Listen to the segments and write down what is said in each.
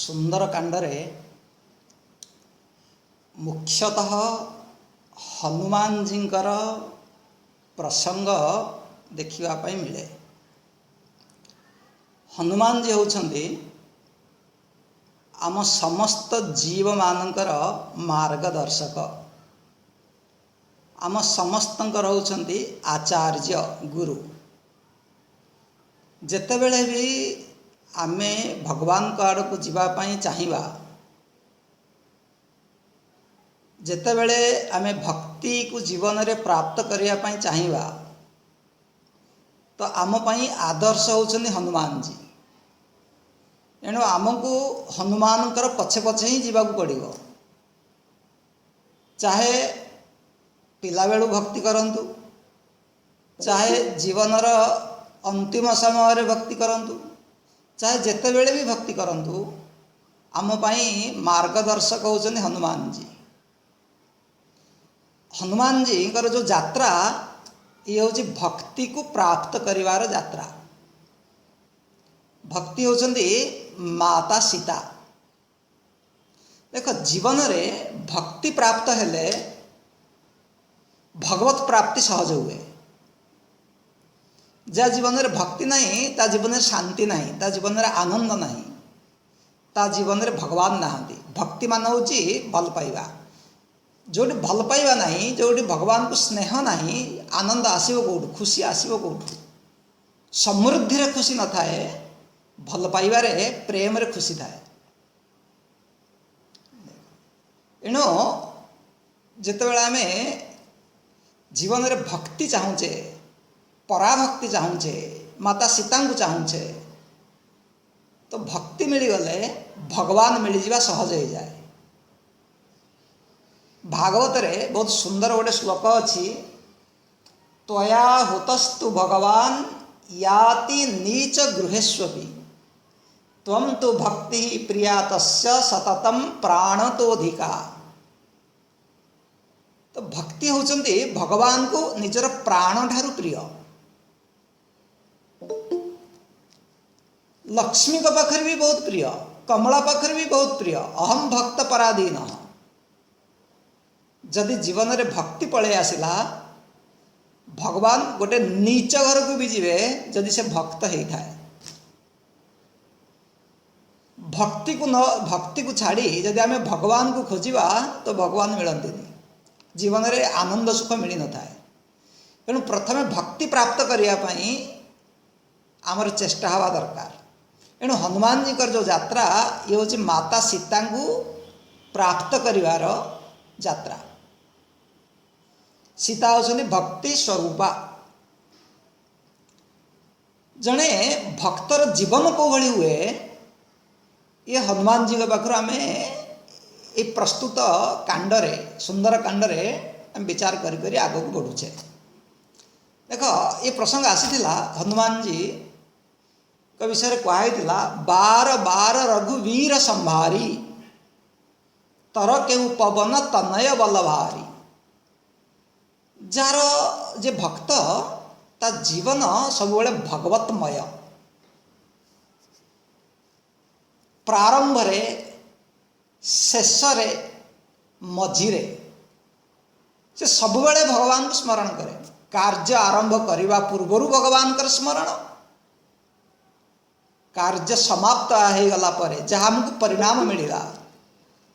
सुंदर कांडरे मुख्यतः हनुमान जींकर प्रसंग देखा मिले। हनुमान जी होउछंती आम समस्त जीव मानकर मार्गदर्शक, आम समस्तंकर होउछंती आचार्य गुरु। जेतेबेले भी आमे भगवान को आड़ को जीवापाई चाहिबा, जेतेबेले आमे भक्ति को जीवन रे प्राप्त करिया पाई चाहिबा, तो आम पाई आदर्श होउछंती हनुमान जी। एणु आमको हनुमान पछे पछे ही जीवाक पड़िबो। चाहे पिला बेलू भक्ति करंतु, चाहे जीवनर अंतिम समय भक्ति करंतु, चाहे जेते बेले भी भक्ति करंतु, आम पाई मार्गदर्शक होउछंती हनुमान जी। हनुमान जी जो यात्रा ये हूँ भक्ति को प्राप्त करिवार यात्रा। भक्ति होउछंती माता सीता। देखो जीवन रे भक्ति प्राप्त हेले भगवत प्राप्ति सहज हुए। जा जीवन रे भक्ति नहीं ता जीवन रे शांति नहीं, ता जीवन रे आनंद नहीं, ता जीवन रे भगवान नहांती। भक्ति मान होची भल पाइबा। जोटी भल पाइबा नहीं, जोटी भगवान को स्नेह नहीं, आनंद आसीबो कोठु, खुशी आसीबो कोठु? समृद्धि रे खुशी न थाए, भल पाइबा रे प्रेम रे खुशी थाए। एणु जेतेबेले आमे जीवन रे भक्ति चाहूचे, पराभक्ति चाहूचे, माता सीता को चाहूचे, तो भक्ति मिली गले भगवान मिली जीवा सहज हो जाए। भागवत रे बहुत सुंदर गोटे श्लोक अच्छी, त्वया हुतस्तु भगवान याति नीच गृहेष्वपि त्वं तु भक्ति प्रिया तस्य सततम प्राणतोधिका। तो भक्ति होचंती भगवान को निजर प्राण ठारू प्रिय। लक्ष्मी को पाखरे भी बहुत प्रिय, कमला पाखरे भी बहुत प्रिय। अहम भक्त पराधीन। जदि जीवन रे भक्ति पळे आसिला, भगवान गोटे नीच घर को भी जीवे जदि से भक्त हेई थाए। भक्ति को छाड़ी जदि आमे भगवान को खोजिबा, तो भगवान मिलंतिनी। जीवन रे आनंद सुख मिली न थाए। तेणु प्रथमे भक्ति प्राप्त करिया पाई आमर चेष्टा हवा दरकार। एणु हनुमान जी कर जो यात्रा ये होची माता सीता को प्राप्त करिवार यात्रा। सीता होचनी भक्ति स्वरूपा। जने भक्तर जीवन को भली हुए, ये हनुमान जी के पाखर आम ये प्रस्तुत कांडरे, सुंदर कांडरे आम विचार करी आग को बढ़ुचे। देख ये प्रसंग आसीथिला हनुमान जी का विषय कहला, बार बार रघुवीर संभारी तर केहू पवन तनय बलभारी। जार जे भक्त ता जीवन सबुबले भगवतमय। प्रारंभ रे, शेष रे, मझिरे से सबुबले भगवान को स्मरण करे। कार्य आरंभ करने पूर्वर भगवान कर स्मरण, कार्य समाप्त हो गला परे जहाँ हमको परिणाम मिलला,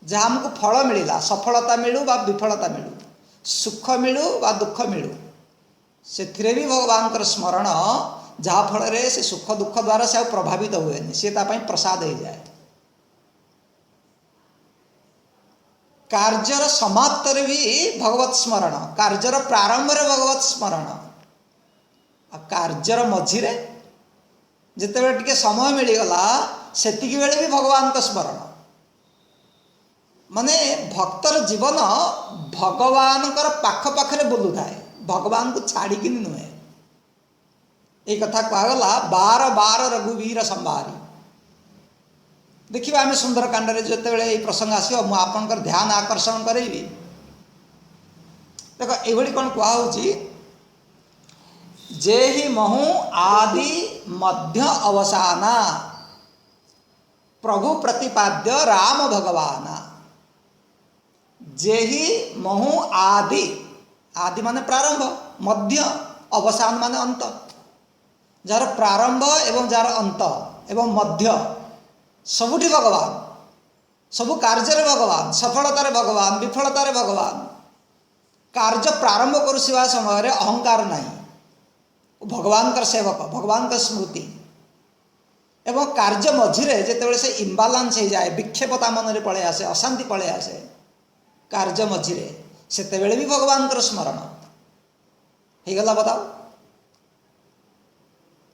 जहाँ हमको फल मिलला, सफलता मिलू बा विफलता मिलू, सुख मिलू बा दुख मिलू, से भी भगवान कर स्मरण, जहाँ फल रे से सुख दुख द्वारा से प्रभावित हुए, सी तापाई प्रसाद हो जाए। कार्यर समाप्त रे भी भगवत स्मरण, कार्यर प्रारंभ रे भगवत स्मरण, कार्यर मझिरे जितेबाला टिके समय मिलगला सेतिकी बेले भी भगवान का स्मरण। माने भक्तर जीवन भगवान पाख पाखरे बुलू थाए, भगवान को छाड़ी नुहे। ये कथा कहगला, बार बार रघुवीर संभारी। देखिए आम सुंदर कांड जितेबाला ये प्रसंग आसो, मुझे आपंकर ध्यान आकर्षण करेबी। देख ये कौन कहुची, जे ही महु आदि मध्य अवसाना प्रभु प्रतिपाद्य राम भगवान जेहि महु आदि आदि माने प्रारंभ मध्य अवसान माने अंत जार प्रारंभ एवं जार अंत एवं मध्य सबुठी भगवान सबु कार्य भगवान सफलतार भगवान विफलतार भगवान कार्य प्रारंभ करुवा समय अहंकार नहीं भगवान का सेवक भगवान का स्मृति एवं कार्य मझिरे जिते से इम्बालांस हो जाए विक्षेपता मन में पलि आसे अशांति पलि आसे कार्य मझिरे सेते बेले भी भगवान का स्मरण हो गला बताओ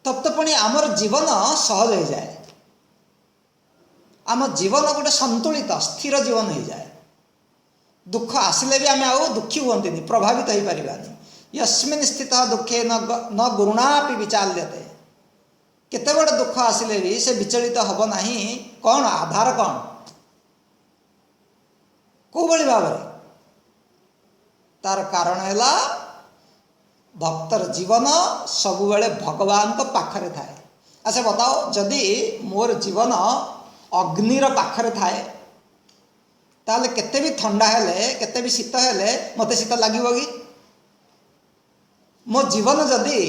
तब तो पुणी आमर जीवन सहज हो जाए आम जीवन गोटे संतुलित स्थिर जीवन हो जाए दुख आसिले भी आम आउ दुखी हुंती प्रभावित हो पारानी यस्मिन् स्थित दुखे न गुरुणापि विचाल्यते केते बड़ दुख आसिले भी से विचलित हब नहीं कौन आधार कौन को बड़ी भाव तार कारण है भक्तर जीवन सबुबले भगवान को पाखरे थाए अच्छा बताओ जदि मोर जीवन अग्निर पाखरे थाए ताले केते भी ठंडा हेले केते भी शीत हेले मते शीत लागिबो कि मो जीवन जदि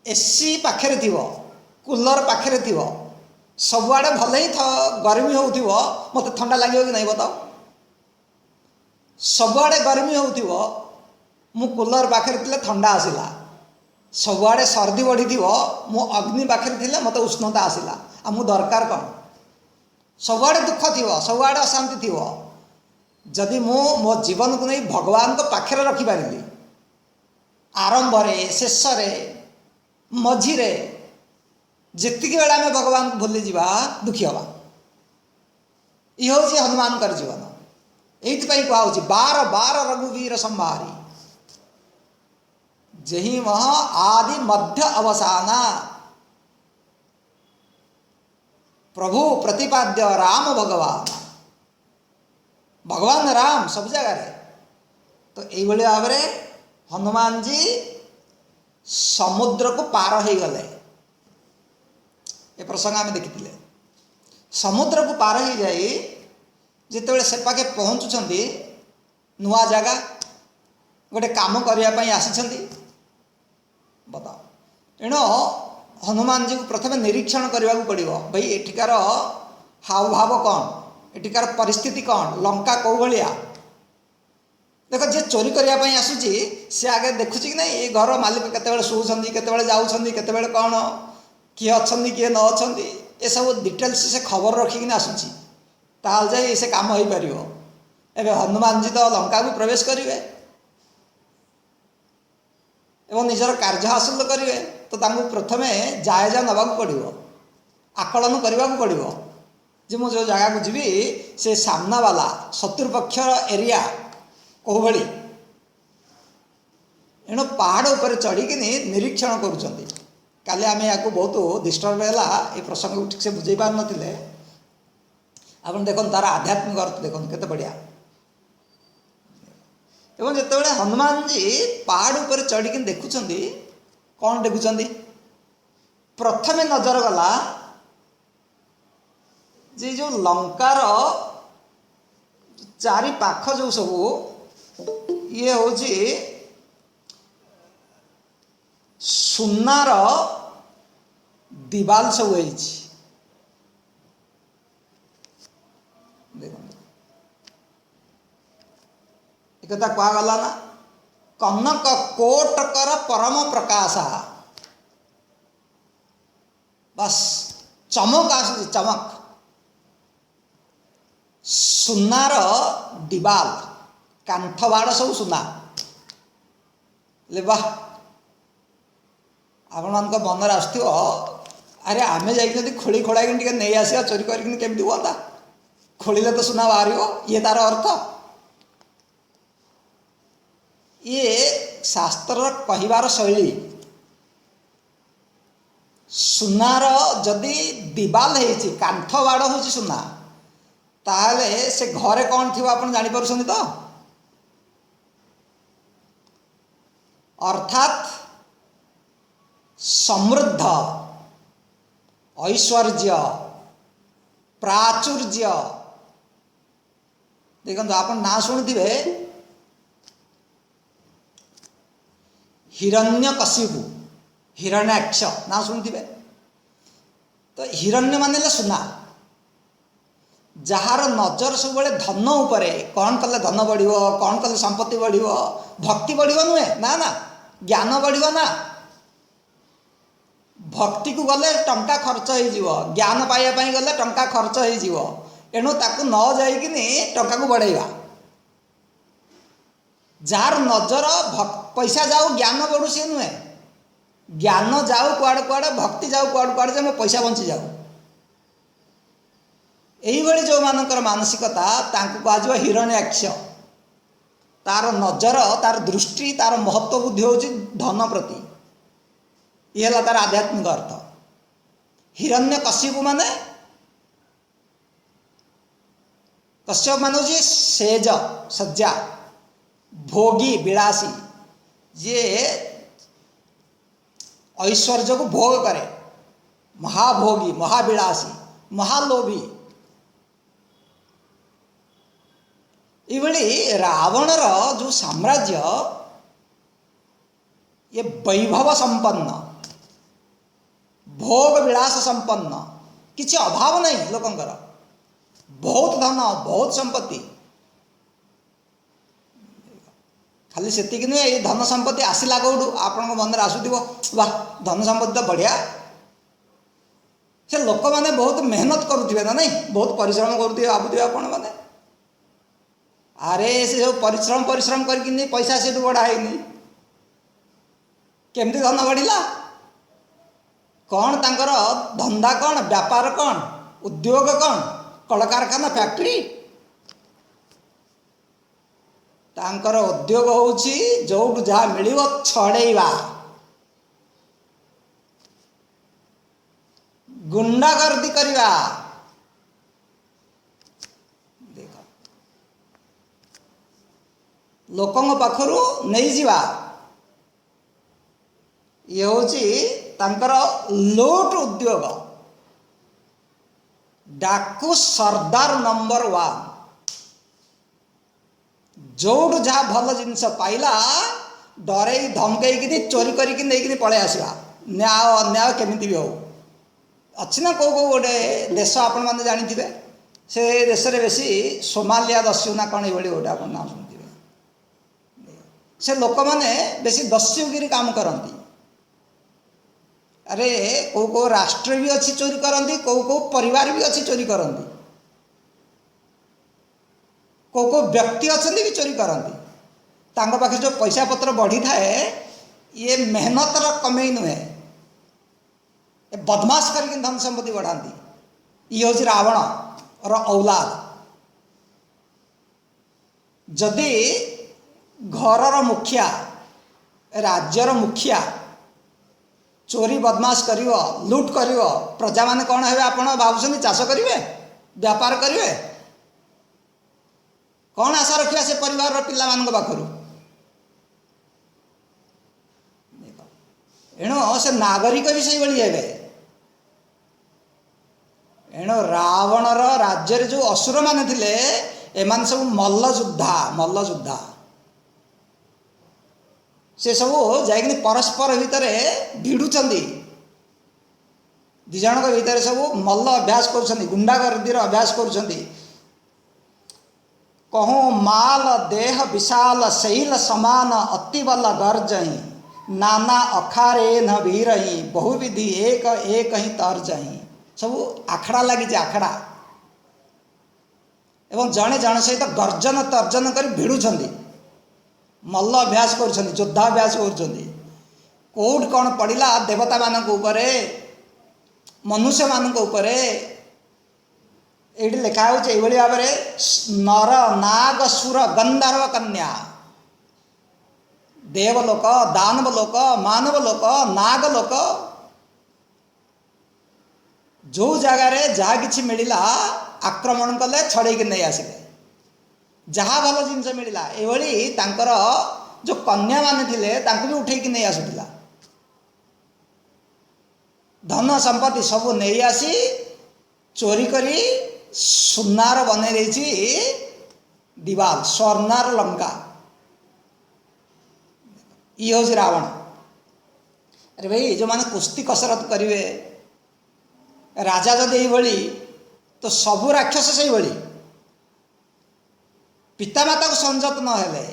एसी पाखरे थिवो कूलर पाखरे थिवो सबुआडे भले ही गर्मी होउथिवो मते ठंडा लागिबो कि नहीं बताओ सबुआडे गर्मी होउथिवो मु कूलर पाखरे थिले ठंडा आसिला सबुआडे सर्दी बढ़ी थिवो मु अग्नि पाखरे थिले मते उष्णता आसिला आ मु दरकार कौन सबुआडे दुख थिवो सबुआडे अशांति थिवो जदि मु मो जीवन को नहीं भगवान को पाखरे रखी पारिली आरंभ रे शेष रे मझिरे जेतिकी बेला में भगवान को भूली जीवा दुखी हवा ये हूँ हनुमान कर जीवन ये कहुची बार बार रघुवीर संहारी जही मह आदि मध्य अवसाना प्रभु प्रतिपाद्य राम भगवान भगवान राम सब जगह तो यही भाव में हनुमान जी समुद्र को पार हो गले ये प्रसंग आम देखी समुद्र को पार हो जाए जिते से पाखे पहुँचुंट नुआ जगह गोटे काम करने आसी बताओ तेणु हनुमान जी को प्रथम निरीक्षण करने को पड़ो भाई एठिकार हाव भाव कौन एठिकार परिस्थिति कौन लंका कौ भाया देख जी चोरी करने आसूसी सी आगे देखुच कि नहीं ये घर मालिक केत शोचन केत जाते कौन किए अच्छा किए न अच्छा ये सब डिटेल्स से खबर रखिक आसूसी ताल जाए से काम हो पार एवं हनुमान जी तो लंका को प्रवेश करेंगे एवं निजर कार्य हासिल करेंगे तो प्रथमे जायजा नवाक पड़ो आकलन करने को पड़ो जे मु जो जगह को जीवी से सामना वाला शत्रुपक्ष एरिया कौ भाई एणु पहाड़ उपर चढ़ी निरीक्षण करुँच काली आम या बहुत डिस्टर्ब है ये प्रसंग को ठीक से बुझे पार नथिले आप देखो तार आध्यात्मिक अर्थ देखो केते बढ़िया एवं जिते हनुमान जी पहाड़ उपर चढ़ी देखुं कौन देखुं प्रथमे नजर गला जे जो लंकार चारि पाख जो सब ये हूँ सुनार दिवाल सब हो कथा कहगला ना कनक कोटकर परम प्रकाशा बस चमक आस चमक सुनार दिवाल कांथ बाड़ सब सुना ले वाह आपण मान मन आसो अरे आमे जाइए खोली खोड़ा नहीं आसा चोरी करमी हुआ खोलिले तो सुना बाहर ये तार अर्थ ये शास्त्र कहिबार शैली सुनार जदि दिवाल है कांथ बाड़ हूँ सुना ताहले से घरे कौन थी आप जापर तो अर्थात समृद्ध ऐश्वर्य प्राचुर्य देखो आप ना शुणुवे हिरण्यकशिपु हिरण्याक्ष ना शुणुवे तो हिरण्य माने सुना जार नजर सब धन उपरे कौन कले धन बढ़ कौन कले संपत्ति बढ़ भक्ति बढ़ नुहे ना ना ज्ञान बढ़ ना भक्ति को गले टंका खर्च हो ज्ञान पाइबापी गले टंका खर्च हो एणु ताकू न जाइकिनी टंका को बढ़ेगा जार नजर पैसा जाऊ ज्ञान बढ़ू सी नुहे ज्ञान जाऊ कुआड़े कुआड़े भक्ति जाऊ कुआड़े कुआड़े जे मो पैसा बंची जाऊ यही जो मानकर मानसिकता तांको कह हिरण्याक्ष तार नजर तार दृष्टि तार महत्व बुद्धि हूँ धन प्रति ये तार आध्यात्मिक अर्थ हिरण्यकशिपु माने कश्यप मान हूँ सेज सज्जा भोगी विलासी जे ऐश्वर्य को भोग करे महाभोगी महाविलासी महालोभी ये रावणर जो साम्राज्य ये वैभव संपन्न भोग विलास संपन्न किसी अभाव नहीं लोकंकर बहुत धन बहुत संपत्ति खाली से नुहे ये धन संपत्ति आसला कौटू आपण मन में आसुव वाह धन संपत्ति तो बढ़िया से लोक मैंने बहुत मेहनत करुवे ना नहीं बहुत परिश्रम करुवे भावुवे आपण मैंने अरे से जो परिश्रम परिश्रम करके पैसा से बढ़ाएनी केमती धन बढ़ला कौन तांकर धंदा कौन व्यापार कौन उद्योग कौन कलकारखाना फैक्ट्री तांकर उद्योग होउची जोटू जहाँ मिलिव छड़ेवा गुंडागर्दी करवा देख लोकों पाखरु नहीं जीवा ये होची तांकर लूट उद्योग डाकू सरदार नंबर 1 जोड़ जहाँ भल जिनस पाइला डरे धमकई चोरी करके पलि आसवा न्याय अन्याय केमी भी हो अच्छी ना कौ गोटे देश आपण मैंने जानी से देश में बेसी सोमालिया दस्यु ना कौन ये गोटे आप नाम शुणुवे से लोक मैंने बेसी दस्युगिरी काम करती अरे कौ कौ राष्ट्र भी अच्छी चोरी करती कौ कौ परिवार भी अच्छी चोरी करती कौ कौ व्यक्ति अच्छा भी चोरी करती तांको पाखे जो पैसा पत्र बढ़ी थाए ये मेहनतर कमई नुहे बदमाश करके धन संपत्ति बढ़ाती ये हूँ रावण और औलाद जदि घरर मुखिया राज्यर मुखिया चोरी बदमाश करिवो लूट करिवो प्रजा माने कौन है आप भावुं चाष करेंगे व्यापार करेंगे कौन आशा रखा से परिवार पिला मान पाखर एणु से नागरिक भी से भाई हे एणु रावणर राज्य जो असुर माने थिले एमान सब मल्लयुद्धा से सब जाइए परस्पर भितर भिड़ुंट दिजण भितर सब मल्ल अभ्यास कर गुंडागर्दीर अभ्यास कर कहूँ माल देह विशाल शैल समान अति बल गर्जही नाना अखारे न वीरही बहुविधि एक एक ही तर्जही सब आखड़ा लगी आखड़ा एवं जड़े जन सहित गर्जन तर्जन कर भिड़ुंट मल्ल अभ्यास कर योद्धाभ्यास कौट कौन पड़ा देवता मान मनुष्य मान ये लिखाई भाव में नर नाग सुर गंधर्व कन्या देवलोक दानवलोक मानवलोक नागलोक जो जगार जहाँ कि मिलला आक्रमण कले छड़े नहीं आसिले जहाँ भल जिनस मिलला ये जो कन्या मान थे भी उठे नहीं आसुला धन संपत्ति सब नहीं आसी चोरी करी सुनार बने देछि दिवाल स्वर्णार लंका। ये हूँ रावण। अरे भाई जो माने कुस्ती कसरत करेंगे राजा जदि यही तो सबू राक्षस से ही पितामाता को संजत न हेले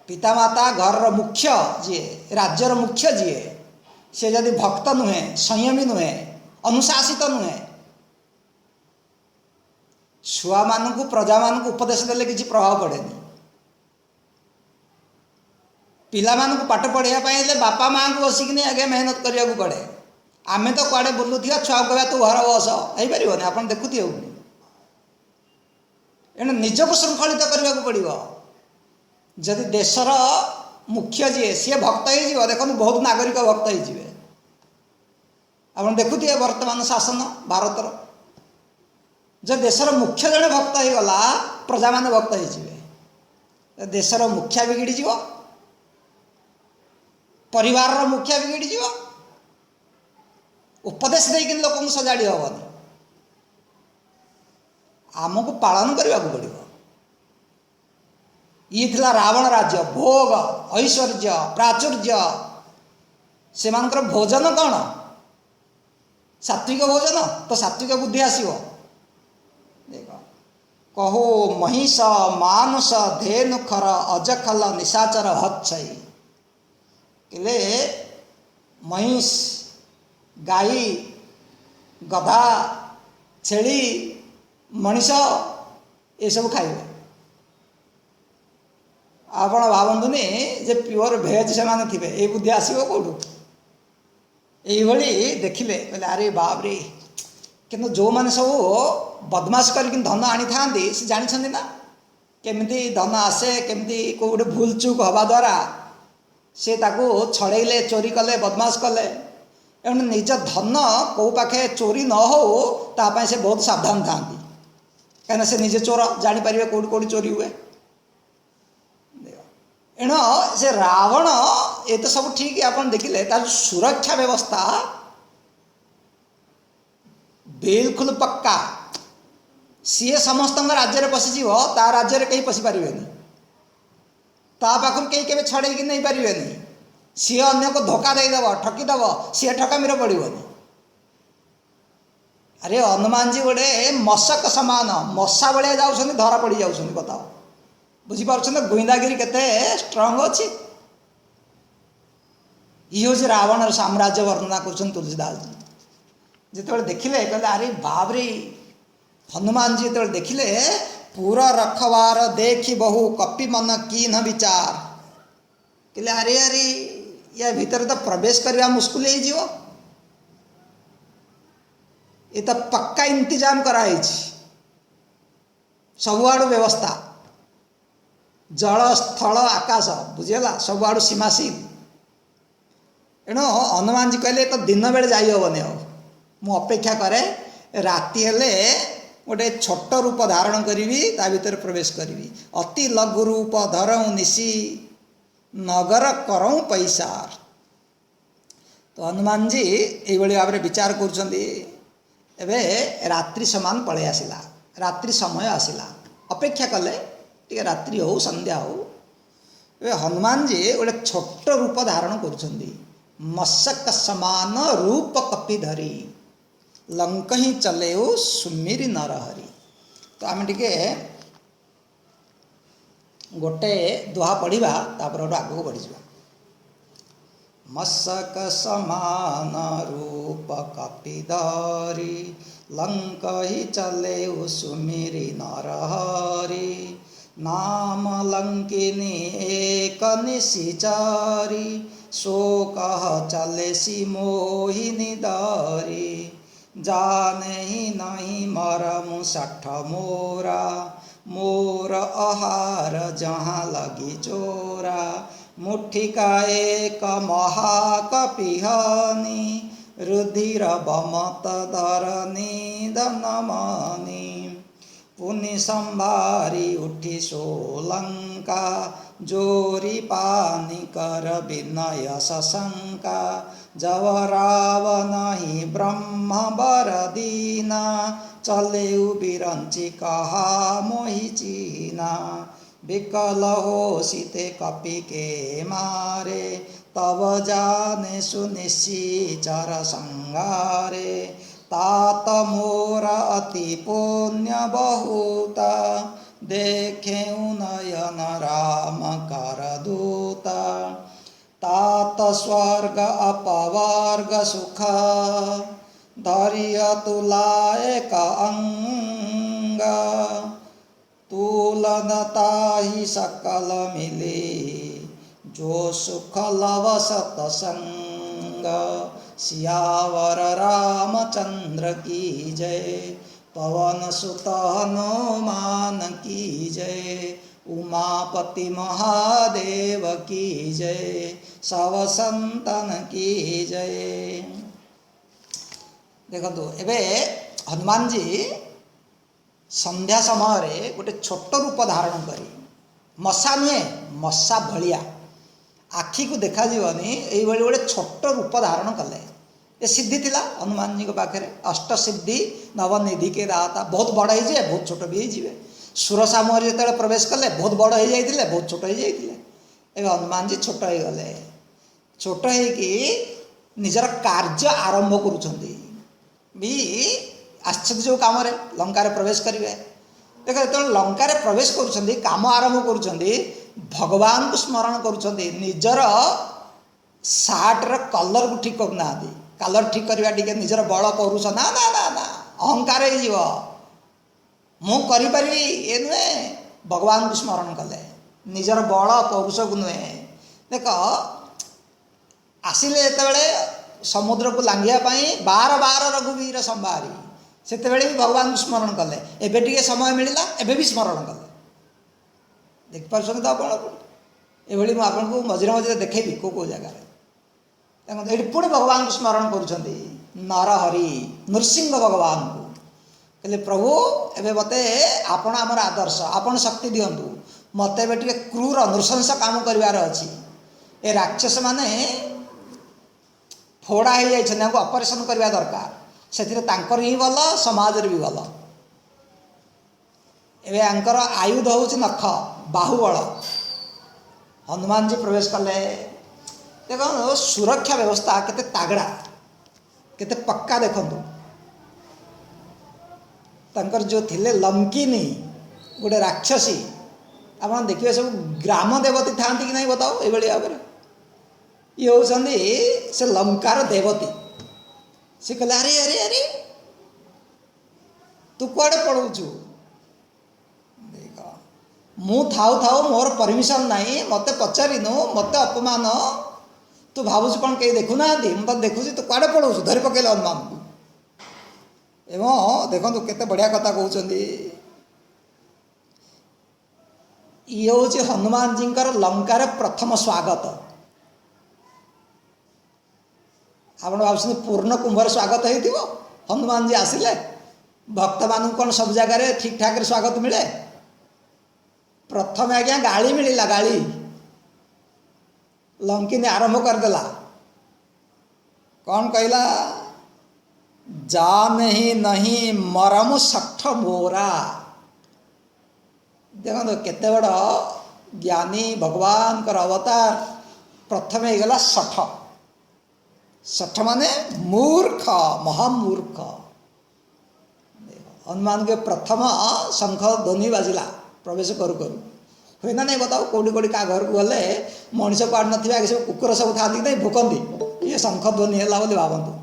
पितामाता घर मुख्य जी राज्यर मुख्य जी से जदि भक्त नुहे संयमी नुहे अनुशासित नुहे छुआ मानू प्रजा मानू उपदेश देले किसी प्रभाव पड़ेनी। पिला मानू पाठ पढ़ाई बापा माँ को बसिक आगे मेहनत करने को पड़े। आमे तो कुआडे बुलुथिया छुआ कहवा तू घर बस हो पार आप देखुथे एणु निजक श्रृंखलित करने को पड़ो। जदि देशर मुख्य जी सी भक्त हो देखो बहुत नागरिक भक्त हो आप देखुथे वर्तमान शासन भारतर जो देशर मुख्य जड़े भक्त हो गला प्रजा मैंने भक्त हो देशर मुखिया बिगिड़ी जीव परिवार मुखिया बिगिड़ी जीव उपदेश देकिन लोक सजाड़ी हेनी आमको पालन करने को पड़ो। ये थिला रावण राज्य भोग ऐश्वर्य प्राचुर्य से भोजन कौन सात्विक भोजन तो सात्विक बुद्धि आसो देख कहू महिष मानुष धेनु खर अजखल निशाचर हच्छई किले महिष गाई गधा छेली मनीष ये सब खाइबे आपण भावतुनि जे प्योर भेज से माने थिबे ए बुद्धि आसीबो कोडू यही देखिले कहले अरे बाप रे किंतु जो मैंने सब बदमाश कर धन आनी था से जानी ना केमिति धन आसे केमिति को गोटे भूल चूक हवा द्वारा से ताको छड़ेले चोरी कले बदमाश कले एवं निज धन कौ पाखे चोरी न हो तापाई से बहुत सावधान था कहीं से निजे चोर जापर कौटी कौटी चोरी हुए एणु से रावण ये तो सब ठीक आप देखिले तार सुरक्षा व्यवस्था बिल्कुल पक्का सी समस्त राज्य में पशिज ता राज्य कहीं पशि पारे ता पाखु कहीं के छड़े नहीं पारे सी अन्य को धोखा देदेव ठकीदेव सी ठकामीर पड़ोनी। अरे हनुमान जी गोटे मशक समान मशा भाया जाऊँ धरा पड़ जाऊँ बताओ बुझीपार गुइंदागिरी केते स्ट्रंग अच्छी। ये हूँ रावण साम्राज्य वर्णना कर तुलसीदास जी जिते देखिले कहले अरे बाबरे हनुमान जी जो देखिले पूरा रखवार देखी बहु कपि मन की न विचार कहले अरे अरे या भीतर तो प्रवेश करवा मुस्किल हो ये तो पक्का इंतजाम कराई सबुआड़ व्यवस्था जल स्थल आकाश बुझेगा सबुआड़ सीमासीन एणु हनुमान जी कहले तो दिन बेले जाई हेनी मु अपेक्षा करे राति हेले गोटे छोट रूप धारण करी ता भीतर प्रवेश करी अति लघु रूप धरऊँ निशी नगर करऊँ पैसार। तो हनुमान जी ये भाव में विचार करे रात्रि समान पलि आसला रात्रि समय आसला अपेक्षा कले टे रात्रि हो संध्या हो हनुमान जी गोटे छोट रूप धारण कर मशक समान रूप कपि धरी लंक ही चले सुमिरी नरहरी। तो आम टे गोटे दोहा पढ़ा तापर आग को बढ़ी जा मशक समान रूप कपि धरी लंक ही चले सुमिरी नरहरी नाम लंकिनी एक निशिचारी सो कह चले सी मोहिनी दारी जाने ही नहीं मरमु सठ मोरा मोर आहार जहाँ लगी चोरा मुट्ठी का एक महाकपिहानी रुधिर बमत धरनी दनमानी पुनि संभारी उठी सोलंका जोरी पानी कर विनय सशंका जब रावण ही ब्रह्म बर दीना चले बिरंची कहा मोहि चीना विकल हो सीते कपि के मारे तब जाने सुनिश्चिचर संगारे तात मोर अति पुण्य बहुता देखे नयन राम कर दूता तात स्वर्ग अपवर्ग सुख धैर्य तुलाए का अंग तुलनता ही सकल मिले जो सुख लव सतसंग सियावर रामचंद्र की जय पवन सुत हनुमान की जय उमापति महादेव की जय सब संतन की जय। देखो एबे हनुमान जी संध्या समय गोटे छोट रूप धारण करी मशा नुहे मशा भलिया आखि को देखा जीवनी यही गोटे छोट रूप धारण कले ये सिद्धि थिला हनुमान जी के पाखे अष्ट सिद्धि नवनिधि के दाता बहुत बड़ हो जाए बहुत छोट भी हो सुरसा मुहर जो प्रवेश कले बहुत बड़ हो जाते बहुत छोट हो जाते हनुमान जी छोट हो गले छोट हो निजर कार्य आरंभ करुँच भी आश्चर्य जो कम लंकार प्रवेश करेंगे देख जो लंकार प्रवेश करुँच काम आरंभ करुँच भगवान को स्मरण करुँच निजर सार्टर कलर को ठीक करना कलर ठीक करवा टी निजर बल पौरुष ना ना ना ना अहंकार हो ये नुहे भगवान को स्मरण कले निजर बल पौरुष को नुहे देख आसिले जिते समुद्र को लांघियापाई बार बार रघुवीर संभारी से भी भगवान को स्मरण कले एबे टिके समय मिलला एबे भी स्मरण कले देखिपार तो आप ये मुझे मझे मझे देखेबी को जगह ये पुणी भगवान को स्मरण करुँच नरहरि नृसिंह भगवान को कहले प्रभु एबे मते आपण आमर आदर्श आपण शक्ति दिंतु मत ए क्रूर नृशंस काम करार अच्छी ए राक्षस माने फोड़ा हो जाए ऑपरेशन करवा दरकार से ही भल समाज भी भल एवं आयुध हूँ नख बाहुबल हनुमान जी प्रवेश कले देख सुरक्षा व्यवस्था केते तागड़ा केते पक्का देखंतु तंकर जो थिले लंकिनी गोटे राक्षसी आप देखिए सब ग्राम देवती था कि नहीं बताओ ये भाव में ये होती से लंकार देवती सी कहले अरे अरे अरे तू कुआड़े पढ़ाऊचु देख मु थाऊ थाऊ मोर परमिशन नहीं मत पचारिनु मत अपमान तू भावुच कौन कहीं देखुना मुझे देखुची तू कुआड़े पढ़ाऊचु धरी पकेले हनुमान को एवं देखो केते बढ़िया कथा कहते ये हूँ हनुमान जी लंकार प्रथम स्वागत आप भाव पूर्ण कुंभर स्वागत हो हनुमान जी आसिले भक्त मान कौन सब जगार ठीक ठाक स्वागत मिले प्रथम आज्ञा गाड़ी मिलला गाड़ी लंकिनी आरंभ करदेला कौन कहला जान ही नहीं मरम सठ मोरा देखो केते बड़ ज्ञानी भगवान कर अवतार प्रथम हो गला सठ सठ माने मूर्ख महामूर्ख हनुमान के प्रथम शंख ध्वनि बाजिला प्रवेश करू करू हुए ना नहीं बताओ कौटी कौटी क्या घर को गले मनीष पाड़ ना आगे सब कुकुर सब था नहीं भूकती ये शंख ध्वनि है बोली भावतु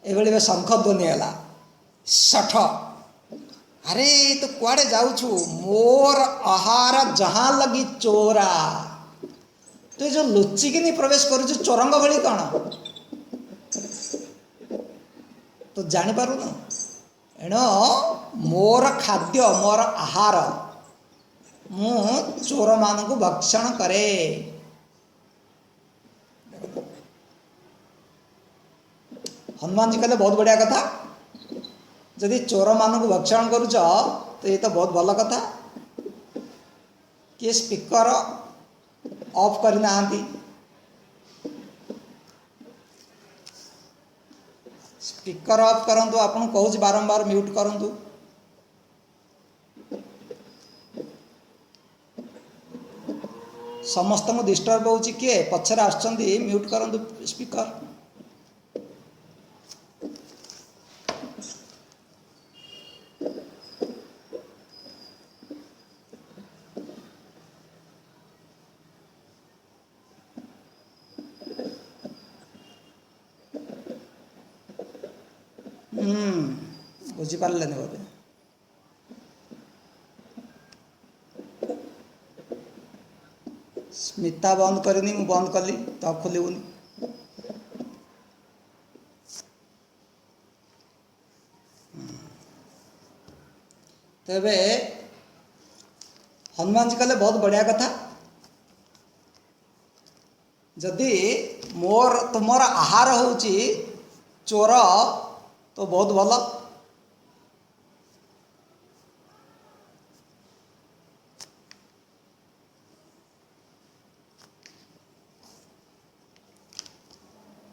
ये शंख ध्वनि है सठ अरे तो कुआड़े जाऊछु मोर आहार जहाँ लगी चोरा तो जो लुचिकी प्रवेश करुछु चोरंग भली कौन तो जानीपारुन एण मोर खाद्य मोर आहार मु चोर मान को भक्षण करे हनुमान जी कहले बहुत बढ़िया कथा जदि चोर मान को भक्षण करुच तो ये तो बहुत भल कथा किए स्पीकर ऑफ करना स्पीकर ऑफ करंतु आपन कहूँ बारंबार म्यूट करंतु समस्त को डिस्टर्ब हो किए पछर आछंती म्यूट करंतु स्पीकर बुझीपारे बोधे स्मिता बंद करनी मु बंद कली तो खोलुनि तेबे हनुमान जी कहले बहुत बढ़िया कथा जदि मोर तुमर आहार होची चोर तो बहुत भल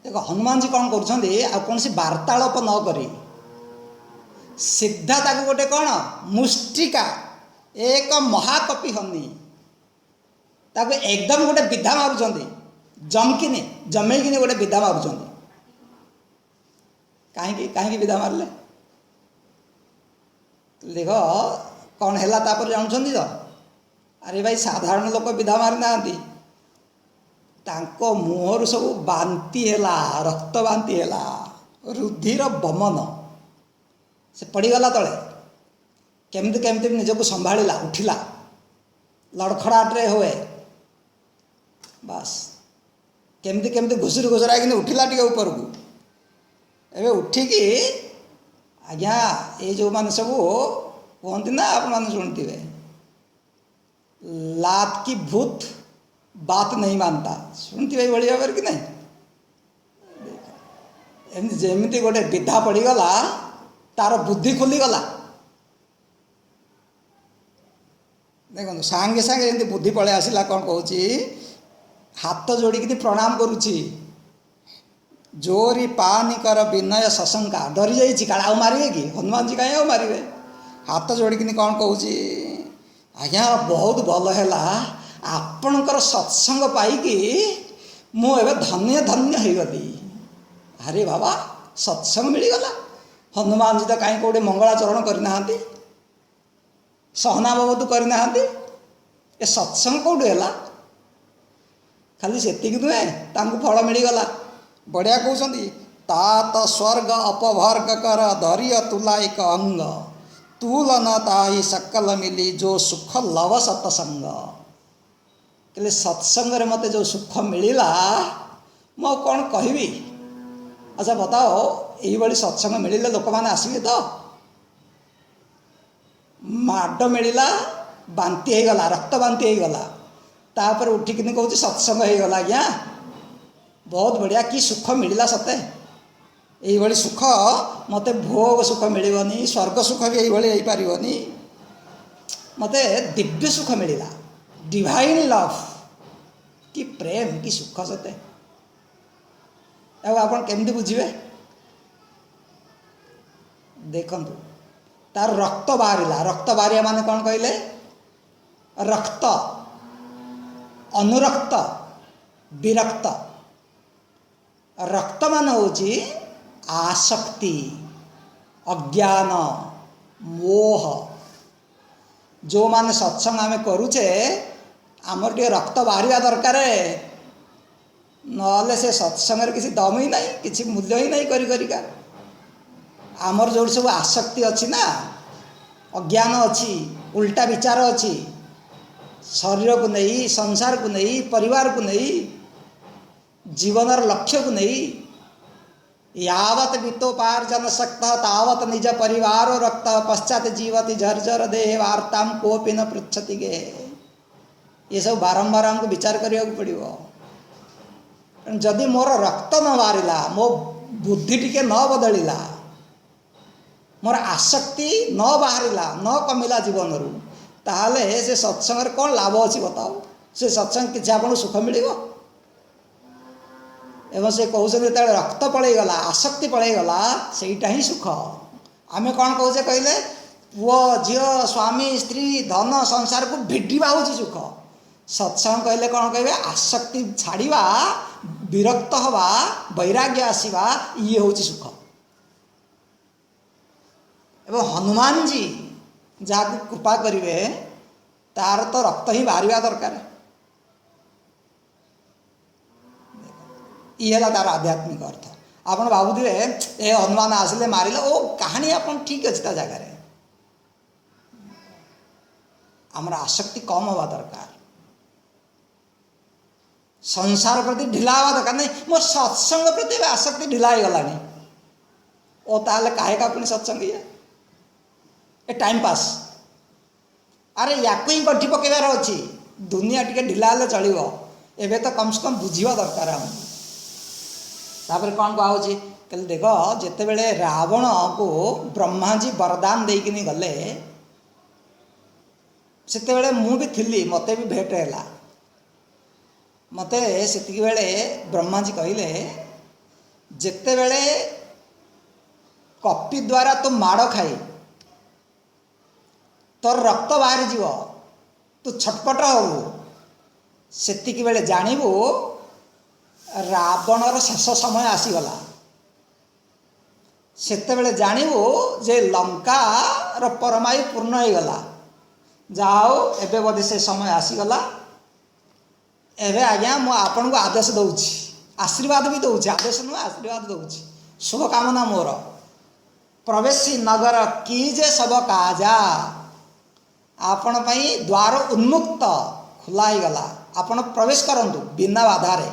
देखो हनुमान जी कौन कर कौन सी वार्तालाप न करी सीधा ताको गोटे कौन मुष्टिका एक महाकपि हनी ताको एकदम गोटे विधा मारुंट जमकिनी जमेकिनी गोटे विधा मारुंट कहीं विधा मारले देख कौन है जानते तो अरे भाई साधारण लोक विधा मारी ना मुहर सब बांती है रक्त बांती है रुधिर बमन से पड़गला तले केमती केमती निजक संभाला उठिला लड़खड़ाटे हुए बास केमती केमती घुसुरी घुसुरा कि उठिला टे ऊपर को एवं उठिकी आज्ञा ये जो मैंने सब कहते ना आप मैंने शुणुवे लात की भूत बात नहीं मानता शुणुवे भाई भाव कि नहीं एमती जमी गोटे विधा पड़गला तार बुद्धि खोलीगला देखो सांगे सांगे एमती बुद्धि पलि आसला कौन कहूँ हाथ जोड़िकी प्रणाम करुच्ची जोरी पानी कर विनय सशंका डरी जाइए काला मारे कि हनुमान जी कहीं मारे हाथ जोड़िकी कौन कहूँ आज्ञा बहुत भल है आपणकर सत्संग पाई मुझे धन्य धन्य हो गली अरे बाबा सत्संग मिलगला हनुमान जी तो कहीं कौटे मंगलाचरण करना सहना बाबू करना ए सत्संग कौटू है खाली से नुहे फल मिलगला बढ़िया कहते तात स्वर्ग अपवर्ग कर धैर्य तुलाइक अंग तुलन ताही सकल मिली जो सुख लव सत्संग कहले सत्संग रे मते जो सुख मिलला मो कौन कहबी अच्छा बताओ यही सत्संग मिले लोक मैंने आसबे तो माड मिलला बांती हो गला रक्त बांती हो गला तापर उठिकी कहूँ सत्संग हो गला आज्ञा बहुत बढ़िया कि सुख मिलला सते यही सुख मते भोग सुख मिलनी स्वर्ग सुख भी यही पारनी मते दिव्य सुख मिलला डिवाइन लव कि प्रेम कि सुख सते आप केमती बुझे देखु तार रक्त बाहर माने कौन कहले रक्त अनुरक्त विरक्त रक्त मान हूँ आसक्ति अज्ञान मोह जो माने सत्संग आम करुचे आमर टे रक्त बाहर दरकार ना से सत्संग किसी दम ही नहीं किसी मूल्य ही नहीं करिका आमर जो सब आसक्ति अच्छी ना अज्ञान अच्छी उल्टा विचार अच्छी शरीर को नहीं संसार को नहीं परिवार को नहीं जीवनर लक्ष्य को नहीं यावत वित्तोपार्जन शक्त तावत निज परिवार रक्त पश्चात जीवति झरझर देह वार्ताम कोपी न पृछति गे ये सब बारंबार हमको विचार करने पड़ो जदि मोर रक्त न बाहरिला मो बुद्धि टिके न बदलिला मोर आसक्ति न बाहरिला न कमिला जीवन ताहले से सत्संग कौन लाभ अच्छी बताओ से सत्संग किसी आपको सुख मिल एवं से कहते जो रक्त पलैगला आसक्ति पलैगला सेटा ही सुख आम कौन कहे कहले पुओ झी स्वामी स्त्री धन संसार को भिड़ा हूँ सुख सत्संग कहले कौन कहे आसक्ति छाड़ा विरक्त हवा वैराग्य आसवा ये हूँ सुख एवं हनुमान जी जहाँ कृपा करेंगे तार तो रक्त ही बाहर दरकार ये तार आध्यात्मिक अर्थ आप भावुवे ए हनुमान आसिले मारिले ओ कहानी आप ठीक अच्छे ता जगार आमर आसक्ति कम हवा दरकार संसार प्रति ढिला हवा दरकार नहीं मोर सत्संग प्रति आसक्ति ढिला हो गलानी ओ ताले काहे का पुणी सत्संग ए टाइम पास अरे या ही गठी पकेबार अच्छी दुनिया टी ढिला हेल्ले चलो एवं तो कम से कम बुझा दरकार आम तापर कौन कहुच्छी कहले देख जिते बड़े रावण को ब्रह्मा जी वरदान देकिनी गले सेते बेले मु भी थिली मते भी भेट है मते सेतिकी बेले ब्रह्मा जी कहले जिते बेले कपि द्वारा तो माड़ खाई तोर रक्त बाहरी जीव तू छटपट हो सेतिकी बेले जानबू रावणर शेष समय आसीगला सेते बेले जानबू जे लंकार परमायु पूर्ण हो गला जाओ एबे बोधे से समय आसीगला एबे आज्ञा मु आपन को आदेश दउछि आशीर्वाद भी दउछि आदेश नु आशीर्वाद दउछि शुभ कामना मोर प्रवेशी नगर कीजे सब काजा आपण पई द्वार उन्मुक्त खुला ही गला आपण प्रवेश करंतु बिना बाधारे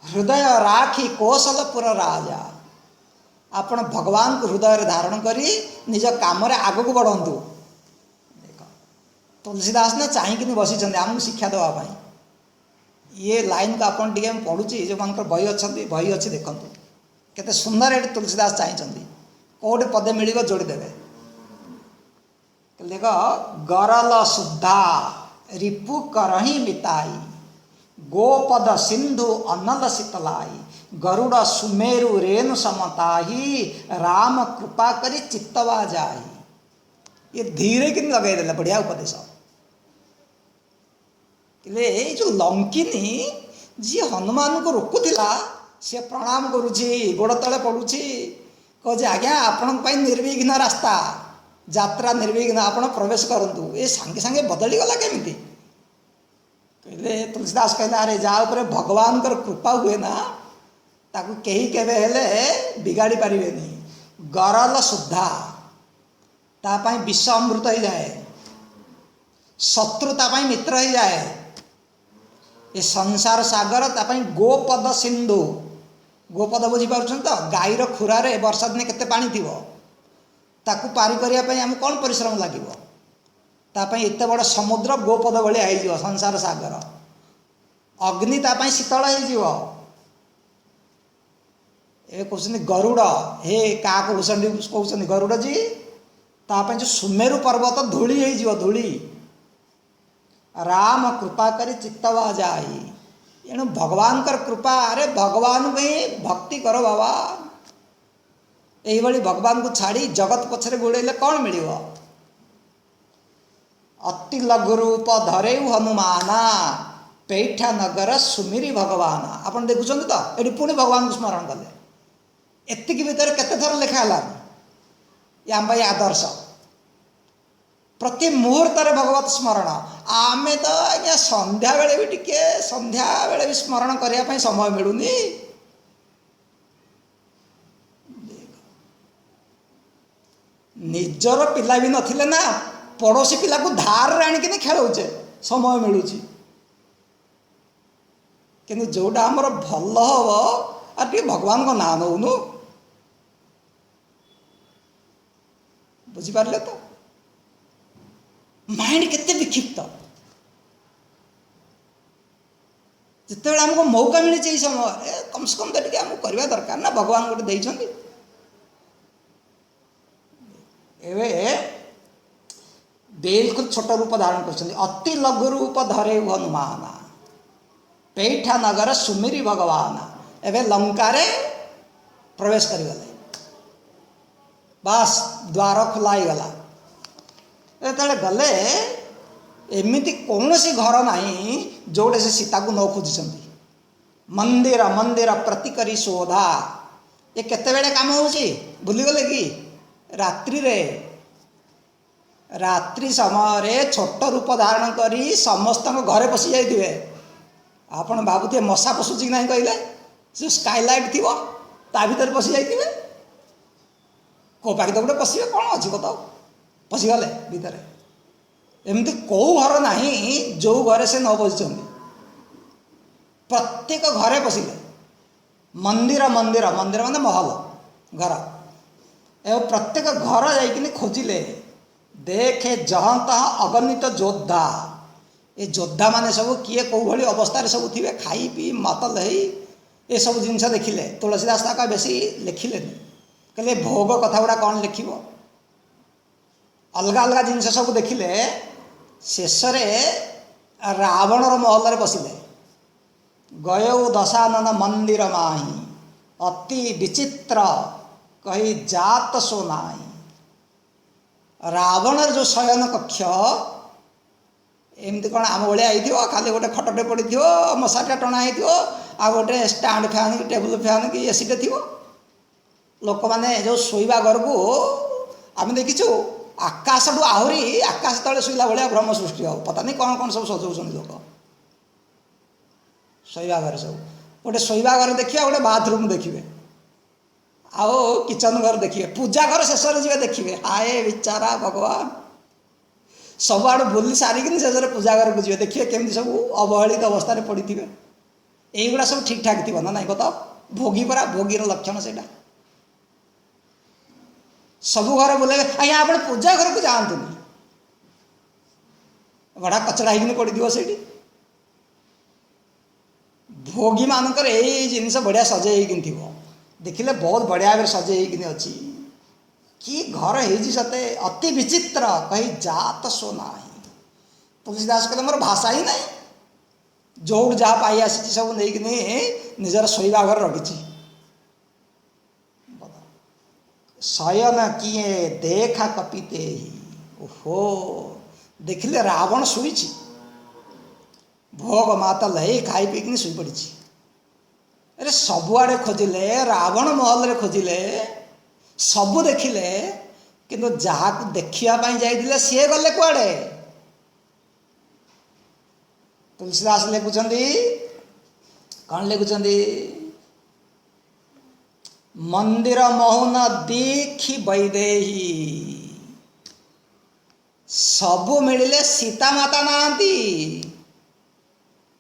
हृदय राखी कौशलपुर राजा आपण भगवान को हृदय धारण करी निज काम आग को बढ़ंतु देख तुलसीदास ने चाहिए बसी आमको शिक्षा देवाई ये लाइन को आपन टे पढ़ुची जो मान बही अच्छा बही अच्छी देखु केते सुंदर ये तुलसीदास चाहिए कौटे पदे मिल जोड़ीदेवे देख गरल शुद्धा रिपु करही मिताई गोपद सिंधु अनल शीतलाई गरुड़ सुमेरु रेणु समताही राम कृपा करी चित्तवा जाई ये धीरे कि लगे देला बढ़िया उपदेश जो लंकिनी जी हनुमान को रोकुला सी प्रणाम करुची गोड़ तले पड़ुची कहे आज्ञा आपण निर्विघ्न रास्ता यात्रा निर्विघ्न आपण प्रवेश करंतु ये सांगे सांगे बदली गला केमिति कहले तुलसीदास कहले अरे जहाँ पर भगवान कर कृपा हुए ना ताकू कहीं केबे हेले बिगाड़ी पारिबेनी गरल शुद्धा तापाई विष अमृत हो जाए शत्रु तापाई मित्र हो जाए ये संसार सागर तापाई गोपद सिंधु गोपद बुझी पारुछन तो गाईर खुरारे वर्षा दिन केते पानी थिवो ताकू पारी करिया पई हम कौन परिश्रम लागिवो तापाई एते बड़ समुद्र गोपद भलिया हो संसार सागर अग्नि तापाई शीतल हो कहते गरुड़ हे क्या कहते गरुड़ जी तापाई जो सुमेरु पर्वत धूली हो धूली राम कृपा करी चित्तवा जाई एणु भगवान कर कृपा अरे भगवान को ही भक्ति करो बाबा यही भगवान को छाड़ी जगत पछरे गोड़े कौन मिल अति लघु रूप धरे हनुमाना पैठा नगर सुमिरी भगवान आपन देखुं तो ये पुणी भगवान को स्मरण कले एतिक भितर केते थर लिखाला ये आम आदर्श प्रति मुहूर्त भगवत स्मरण आमे तो आज्ञा संध्या बेले भी टिके संध्या बेले भी स्मरण करने समय मिलूनी निजर पिला भी नथिले ना पड़ोसी पिला को धार आणिक खेलौचे समय मिलूँ कि जोटा आमर भल हम आ भगवान को ना नौनु बुझिपारे तो माइंड केते विक्षिप्त जिते आमको मौका मिली समय कम से कम तो टे आमको करवा दरकार ना भगवान गोटे देइछंती एवे बिल्कुल छोट रूप धारण कर अति लघु रूप धरे हनुमान पैठा नगर सुमिरी भगवान एवं लंकारे प्रवेश करगले बास द्वार खोलाई गला जो गले एमती कौन सी घर नहीं जोड़े से सीता को न खोजुं मंदिर मंदिर प्रतिकरी शोधा ये केते बेले काम होची भूलीगले कि रात्रि रे रात्रि समय छोट रूप धारण करी समस्त घरे पशि जाइए आपण भावुए मशा पशुची कि ना कहले जो स्काईलाइट थी ता भर पशि जाइए को पाखी तो गोटे पशे कौन अच्छी कत पशिगले भितर एमती कौ घर नहीं जो घरे से न बसी प्रत्येक घरे पशिले मंदिर मंदिर मंदिर माने महल घर एवं प्रत्येक घर जाइकिन खोजिले देखे जहाँ तहाँ अगणित योद्धा ये योद्धा माने सब किए कौ भली अवस्था सब थे खाई पी मतल है ये सब जिनस देखिले तुलसीदास ताका बेसी लिखिले कहले भोग कथा गुड़ा कौन लिख अलग अलग जिनस सब देखिले शेष रावणर महल बसिले गयौ दशानन मंदिर माही अति विचित्र कही जात सो नाही रावणर जो शयन कक्ष एमती कौन आम भाया आई खाली गोटे खटटे पड़ी मशाटा टणा हो गोटे स्टाण्ड फैन कि टेबुल फैन कि एसीटे थी लोक मैंने जो शोवा घर को आम देखीचु आकाश ठू आहरी आकाश तले शोला भाया भ्रम सृष्टि हो पता नहीं कौन कौन सब सजाऊँ लोक शोवा घर सब गोटे शोवा घर देखिए गोटे बाथरूम देखिए आओ किचन घर देखिए पूजा घर शेष जी देखिए आए विचारा भगवान सब आड़ बुली सारिकी शेष पूजा घर को जी देखिए केमती सब अवहेलित अवस्था पड़ी थे युवा सब ठीक ठाक थी ना ना कत भोगी परा भोगीर लक्षण से सबू घर बोले आज्ञा आप पूजा घर को जातु गढ़ा कचड़ा होगी पड़ी से भोगी मानकर यही जिनस बढ़िया सजे थी देखिले बहुत बढ़िया भाव सजे अच्छी कि घर होते अति विचित्र कही जात सो ना तुलसीदास कहते मोर भाषा ही ना जो जहाँ पाई आसी सब नहीं निजर शोवा घर रखी शयन किए देखा कपिते ही ओहो देखिले रावण शुई भोग मातल है खाई पीकिन शुई पड़ी अरे सबुआड़े खोजिले रावण महल खोजिले सबू देखिले किंतु जहाँ को देखा जाइए सी गले कुआड़े तुलसीदास लिखुंट कौन लिखुंट मंदिर मोहन दीखी बैदेही सबू मिले सीता माता नहांती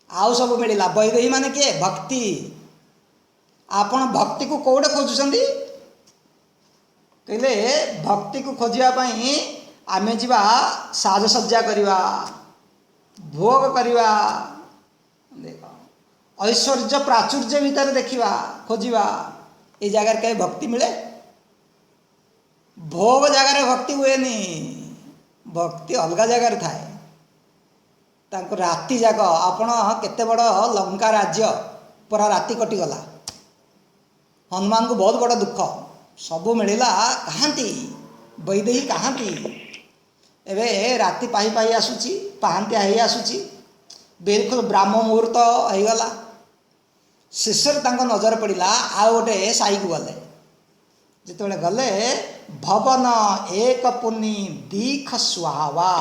आउ सब मिलला बैदेही माने किए भक्ति आपण भक्ति को कौटे खोजुंट कहले भक्ति को खोजापी आमे जीवा साजसज्जा करवा भोग करवा देख ऐश्वर्य प्राचुर्य भितर देखा खोजा ये जगार कहीं भक्ति मिले भोग जगार भक्ति हुए भक्ति अलग जगार थाए राति जाक आपण केते बड़ लंका राज्य पूरा राति कटिगला हनुमान को बहुत बड़ा दुख सबू मिलला कहाँती बैदेही कहाँती एवं राति पाई पाई आसूची पहांतिया हो आसूची बिल्कुल ब्राह्म मुहूर्त होगला शेष नजर पड़ा आउ गोटे साई को गले जिते गले भवन एक पुनि दीख सुहावा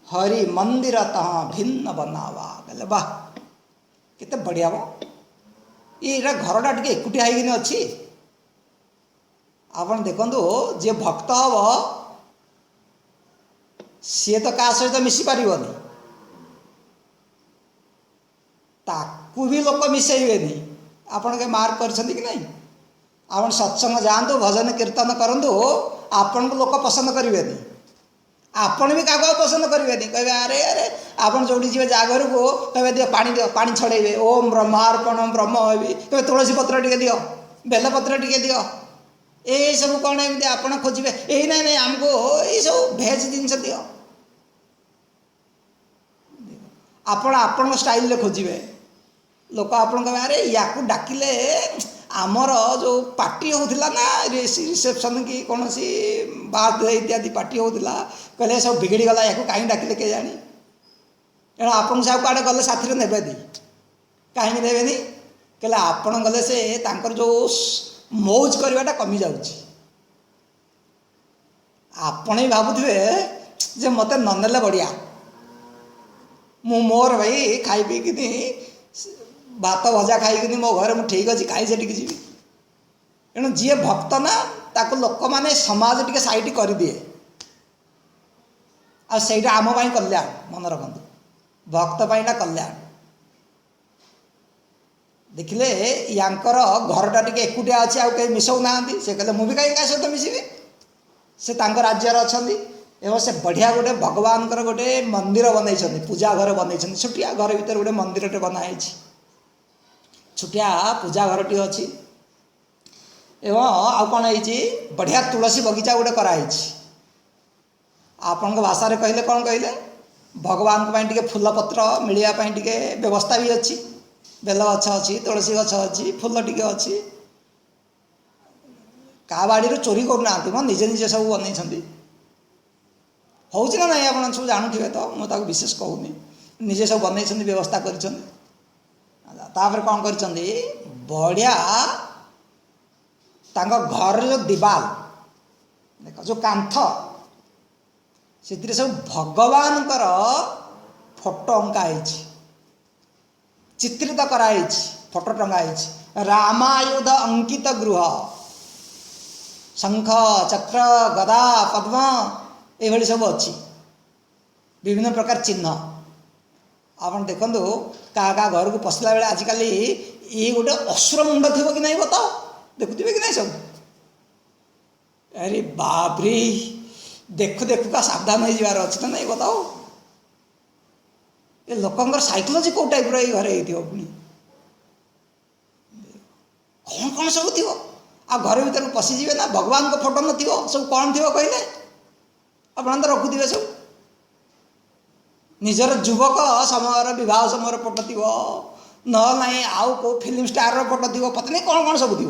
हरि मंदिर तह भिन्न बनावा कहले वाह केते बढ़िया वो ये घरटा टे एकुटिया होगी अच्छी आप देखु जे भक्त हम सी तो क्या सहित मिसी पार ताकू भी लोक मिसेबे आपड़ के मार्क कर कि नहीं आप सत्संग जातु भजन कीर्तन करूँ आपण को लोक पसंद करेंगे आपण भी क्या पसंद करेंगे कहे अरे अरे आप जो जी जागर को कहे दियो पानी छड़े ओम ब्रह्मार्पण ब्रह्म होबी कहे तुलसी पत्र टे दियो बेलपत्र टे दियो ए सब कौन एमती आपण खोजे यही ना नहीं आमको ये सब भेज जिनस दियो आपण आपण स्टाइल खोजे लोक आपण कहे अरे या डाकिले आमर जो पार्टी होता ना रिसेप्शन कि कौन सी बर्थडे इत्यादि पार्टी होता कहले सब बिगड़ी गला या कहीं डाकिले के जानी तेणु आपन सब कड़े गले साथी ने कहीं देवेनि कहले आपण गले से तांकर जो मौज करवाटा कमी जाऊँच आपण ही भावुवे जे मत ननेले बढ़िया मु मोर भाई खाई पी कि भात भजा खाई मो घर मुझे ठीक अच्छे कहीं से जी तेणु जी भक्त ना ताको लोक मैंने समाज टी साइड कर दिए आईटा आम कल्याण मन रखु भक्त पाईटा कल्याण देखिले यांकर घरटा टी एकुटिया अच्छे आउ कहीं मिसौ ना से कहले मुझे कहीं क्या सहित मिसबी से राज्य अच्छा एवं से बढ़िया गोटे भगवान गोटे मंदिर बनई पूजा घर बनई छोटिया घर भर गोटे मंदिर टे बनाई छोटिया पूजा घर टी अच्छी एवं आउ कौन है बढ़िया तुलसी बगीचा गोटे कराई आपण भाषा कहले कौन कहले भगवान टी फूल पत्र मिलवाई टी व्यवस्था भी अच्छी बेल गछ अच्छी तुलसी गछ अच्छी फूल टी अच्छी क्या बाड़ी चोरी करना निजे निजे सब बनई हूँ ना नहीं आप सब जानूे तो मुझे विशेष कहूनी निजे सब बनई व्यवस्था कर कौन कर बढ़िया घर जो दिवाल देख जो कांथ से सब भगवान फोटो अंकाई चित्रित कराई फोटो टंगाई रामायुध अंकित गृह शंख चक्र गदा पद्म ये सब अच्छी विभिन्न प्रकार चिन्ह आप देखु क्या घर को पशिला बेले आजिकल ये गोटे असुर मुंड थी कि नहीं बताओ देखुवे कि नहीं सब अरे बापरे देखु देखु का सावधान हो जाबार अच्छे ना नहीं बताओ ये लोकंर साइकोलॉजी कौ टाइप रे घरे पुणी कौन कौन सब थी आ घर भर को पशिजे ना भगवान को फोटो न सब कौन थी कहले आप तो रखुवे सब निजर युवक समय विवाह समय फोटो थी न नहीं आउ को फिल्म स्टार फोटो थी पता नहीं कौन कौन सब थी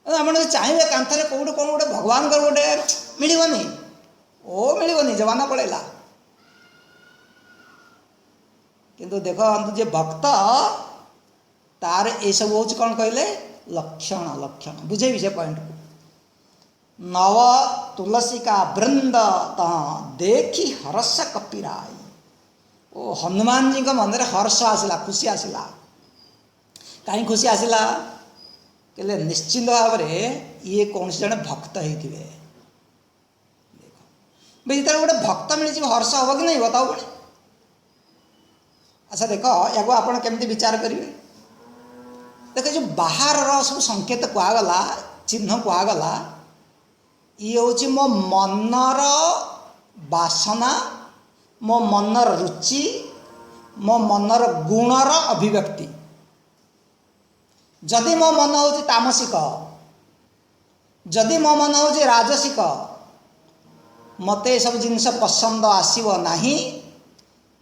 आप चाहिए कांथरे कौटे कौन गोटे भगवान गोटे मिलनी ओ मिलनी जमाना पड़ेगा किंतु देखो जे भक्त तार ये सब हूँ कौन कहले लक्षण लक्षण बुझेबी से पॉइंट को नव तुलसी का वृंद देखी हर्ष कपिराई ओ हनुमान जी का मन में हर्ष आसला खुशी आसला कहीं खुशी आसला कहले निश्चिंत भाव में ये कौन जड़े भक्त होते भाई जो गोटे भक्त मिली हर्ष हम कि नहीं बताओ पुणी अच्छा देख या आप केमती विचार करेंगे देख जो बाहर सब संकेत कहगला चिन्ह कहगला ये हूँ मो मनर बासना मो मनर रुचि मो मनर गुणर अभिव्यक्ति जदि मो मन हूँ तामसिक जदि मो मन हूँ राजसिक मत सब जिनस पसंद आसब नहीं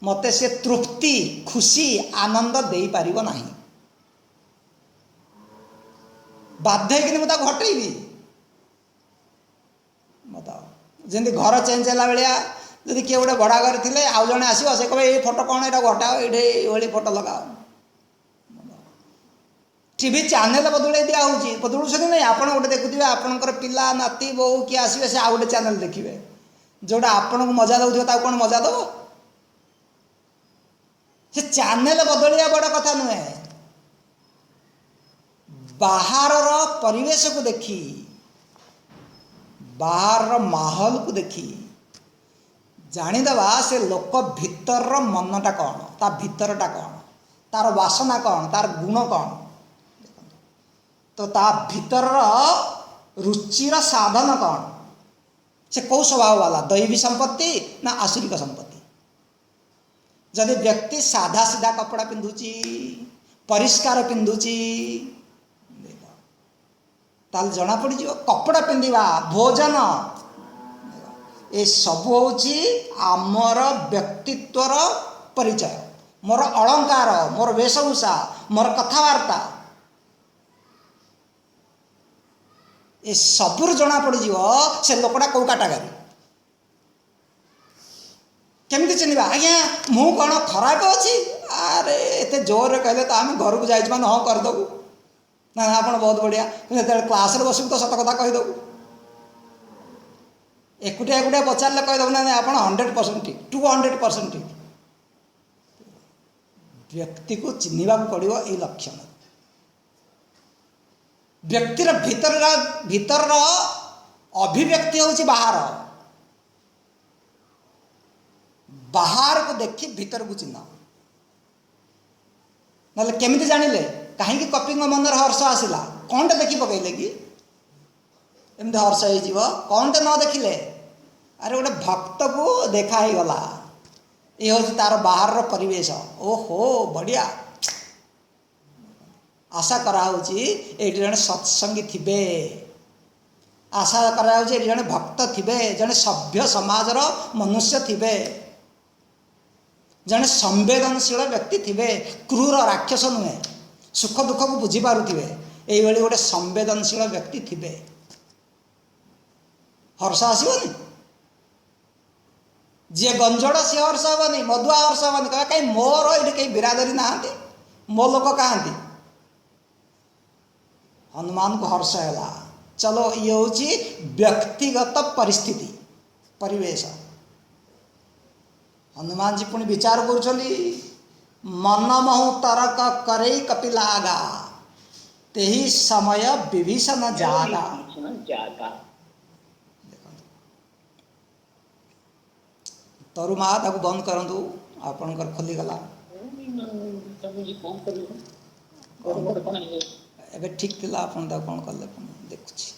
मत से तृप्ति खुशी आनंद दे पार नहीं बाध्य कि मुझे हटेबी बताओ जमी घर चेंज है भाया जदि किए गोटे भड़ा घर थे आउ जड़े आसो से कहे ये फोटो कौन यहाँ घटाओ ये फोटो लगाओ टीवी चैनल बदल दिया बदलुं नहीं आप गोटे देखुए आपंकर पिला नाती बो किए आसवे से आउ गोटे चैनल देखिए जोटा आपन को मजा दौर कौन मजा दब से चैनल बदलिया बड़ कथा नुहे बाहर परिवेश को देखी बाहर माहौल को देखी जानीदवा से लोक भितर मनटा कौन ता भितरटा कौन तार वासना कौन तार गुण कौन तो ता भितर रुचिर साधन कौन से कौ स्वभाव वाला दैवी संपत्ति ना आसुरिक संपत्ति जदि व्यक्ति साधा सीधा कपड़ा पिंधुची परिष्कार पिंधुची ताल जना पड़ कपड़ा पिंधिबा भोजन ए सब होची आमर व्यक्तित्वर परिचय मोर अलंकार मोर वेशभूषा मोर कथबार्ता ए सबुर जना पड़ से लोकटा कौ काटागारी केमती चिन्हवा आज्ञा मु कौन खराब अच्छी अरे एत जोर कहले तो आम घर को जाइए मैंने हाँ करदेबू ना आप बहुत बढ़िया जो क्लास बस तो सत कथा कहीदेबू एकुटिया एकुटिया पचारे कहीदेबू ना आप 100% ठीक 200% ठीक व्यक्ति को चिन्हवा पड़ो ये लक्षण व्यक्तिर भीतर अभिव्यक्ति हूँ बाहर को देखी भीतर को चिन्ह ना केमिति जानिले कहीं कपी मन हर्ष आसला कौनटे देखी पकईले कि एमती हर्ष हो कौनटे न देखिले अरे गोटे भक्त को देखा ही गला ये हूँ तार बाहर परिवेश ओहो बढ़िया आशा कराऊँगी ये जड़े सत्संगी थिबे आशा कराऊँगी ये जड़े भक्त थिबे जड़े सभ्य समाजर मनुष्य थिबे जड़े संवेदनशील व्यक्ति थिबे क्रूर राक्षस नुहे सुख दुख को बुझी पारुथिबे एई भली गोटे संवेदनशील व्यक्ति थिबे हर्ष आसबनी जी गंजड़ सी हर्ष हेनी मधुआ हर्ष हेनी कह कहीं मोर ये कहीं बिरादरी ना मो लोक कहाँती हनुमान को हर्ष है चलो ये हूँ व्यक्तिगत परिस्थिति परिवेश हनुमान जी पुणी विचार कर मन महु तरक करे कपिलागा तेही समय विभीषण जागा तरुमा ताको बंद करंतु आपनकर खोली गला एबे ठीक थिला आपन ता कोन करले देखुछि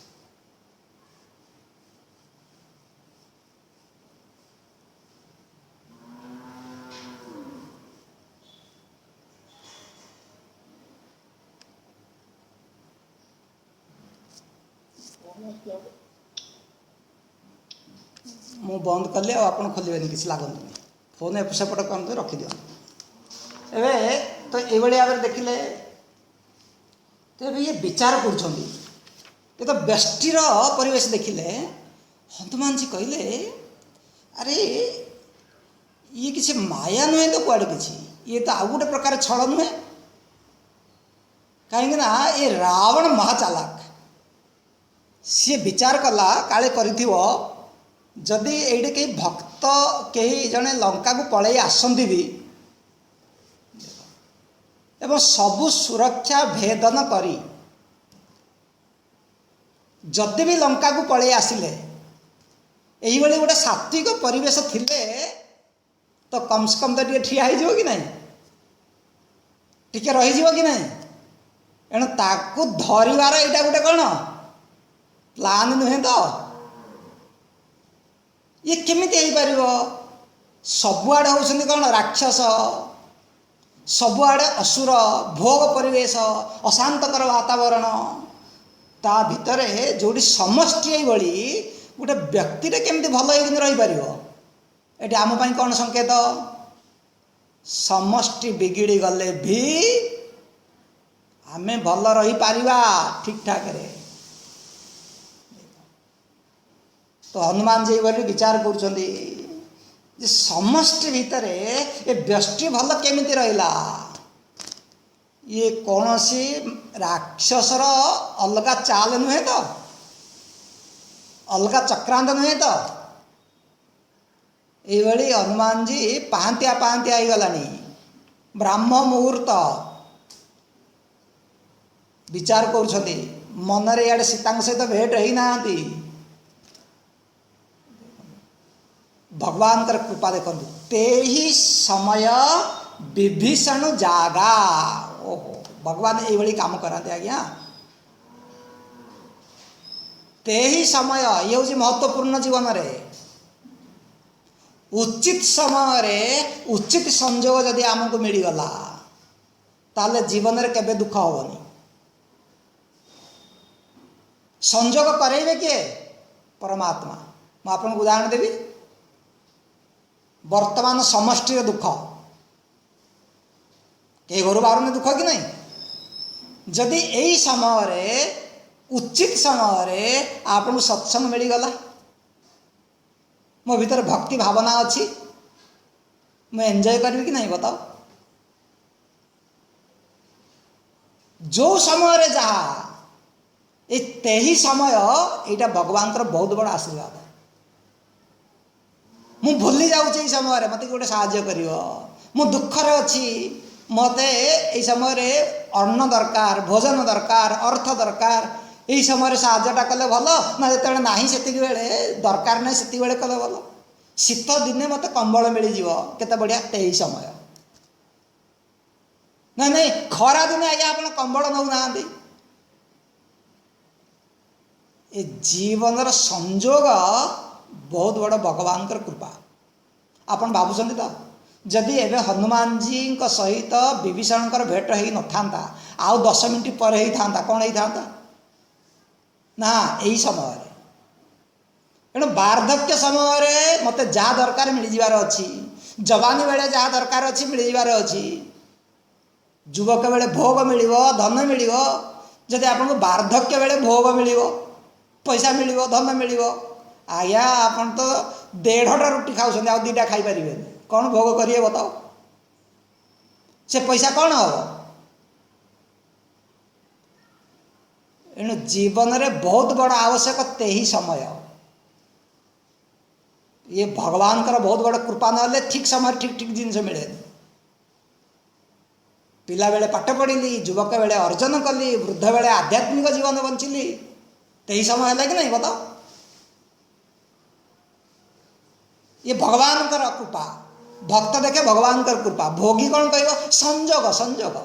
मु बंद कले आपन खोलिबे किसी लागंतु फोन एप सेपट करते रखी दियो एबे तो ये भाव देखिले तो ये विचार कर तो व्यष्टिर परिवेश देखिले हनुमान जी कहले अरे ये किसी माया नुहे तो कुआड़े किसी ये तो आउ गोटे प्रकार छल नुहे कहीं ये रावण महाचालाक सी विचार कला काले करिथिवो जदि ये कहीं भक्त कहीं जड़े लंका को पलि आसती भी एवं सबु सुरक्षा भेदन करी जदि भी लंका को पलि आसिले यही गोटे सात्विक परिवेश थिले तो कम से कम तो टे ठिया हो कि नहीं टिके रही कि नहीं एणु ताकू धरिवार यहाँ गोटे कौन प्लान नुहे तो ये केमिति हो पारिबो सबुआड़े होउछन्ति कौन राक्षस सबुआड़े असुर भोग परिवेश अशांतकर वातावरण ता भितर जोड़ी समष्टि भली गोटे व्यक्ति केमती भल रही पारिबो एटी आम पाई कौन संकेत समष्टि बिगिड़ी गले भी आमे भल रही पारिबा ठीक ठाक रे तो हनुमान जी बोली विचार करुँच समष्टि भितर ये व्यष्टि भल केमिति रहिला ये कौन सी राक्षसर अलग चाल नुहे तो अलग चक्रांत नुहे तो ये हनुमान जी पांतिया पांतिया हो गलानी ब्राह्म मुहूर्त विचार करुँच मनरे इे सीता सहित भेट ही ना भगवान कृपा देखु ते ही समय विभीषण जागा ओहो भगवान ये काम कराते आज्ञा ते ही समय ये हूँ महत्वपूर्ण जीवन रे उचित समय रे उचित संजोग जदि आमको मिलगला ताले जीवन रे केबे दुख होबनी संजोग करेबे किए परमात्मा। मैं आपको उदाहरण देवी वर्तमान समष्टि दुख कई घर बाहर दुख कि नहीं जदि यही समय उचित समय आपको सत्संग मिलगला मो भीतर भक्ति भावना अच्छी मैं एंजॉय करी कि नहीं बताओ। जो समय जहाँ ये समय यहाँ भगवान बहुत बड़ा आशीर्वाद मु भूली जाऊँ समय मत गोटे साहाय्य कर मु दुखरे अच्छी मत ये समय अन्न दरकार भोजन दरकार अर्थ दरकार यही समय साहाय्यटा कले भल ना जो ना से दरकार ना से कले भल शीत दिने मत कंबल मिल केते बढ़िया यही समय ना नहीं खरा दिने आज्ञा आप कंबल नौ ना जीवन संजोग बहुत बड़ भगवान कृपा आपन भावुं तो जदि एवं हनुमान जी सहित विभीषण भेट हो न था आउ 10 मिनट पर होता कौन होता ना यही समय तेणु वार्धक्य समय मत जहाँ दरकार मिल जार अच्छी जवानी बेले जहाँ दरकार अच्छी मिल जार अच्छी युवक बेले भोग मिल धन मिल जदि आपको वार्धक्य बेले भोग मिल पैसा मिल धन मिल आज्ञा आपन तो 1.5टा रुटी खाऊँ आ 2टा खाईपारे कौन भोग करिए बताओ से पैसा कौन हम एणु जीवन रे बहुत बड़ा आवश्यक तेही समय ये भगवान का बहुत बड़ा कृपा ना ठीक समय ठीक ठीक जिनस मिले पिला बेले पाठ पढ़ी युवक बेले अर्जन कली वृद्ध बेले आध्यात्मिक जीवन बंचिली तेही समय है कि नहीं बताओ ये भगवान का कृपा भक्त देखे भगवान का कृपा भोगी कौन कह संजोग संजोग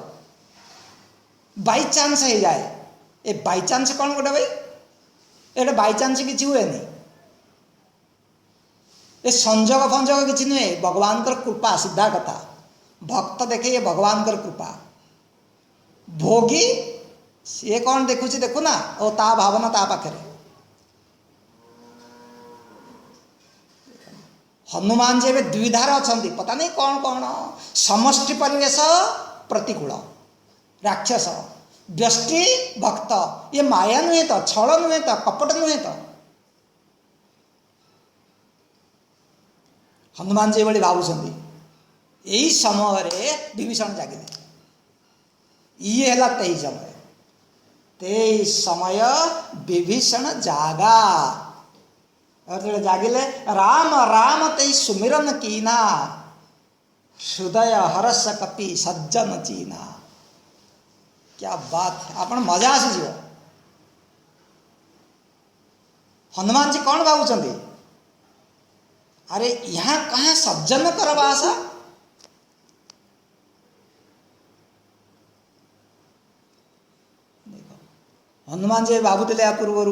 बाई चांस हो जाए ए बाई चांस कौन गोटे भाई ये बाई चांस किसी हुए नहीं ये संजोग फंजोग किसी नुहे भगवान का कृपा सीधा कथा भक्त देखे ये भगवान का कृपा भोगी सी कौन देखुची देखु ना ओ ता भावना ता पाखे हनुमान जी द्विधार अच्छा पता नहीं कौन कौन समष्टि परिवेश प्रतिकूल राक्षस व्यष्टि भक्त ये माया नुहे तो छल नुहे तो कपट नुहे तो हनुमान जी भाई भावुं यही समय विभीषण जागिले ये है तेई समय विभीषण जागा और जागिले राम राम ते सुमिरन कीना हृदय हरस कपि सज्जन चीना। क्या बात है आपण मजा आसी हनुमान जी कौन भावुं अरे यहाँ कहाँ सज्जन कर आशा हनुमान जी भावुले या पूर्वर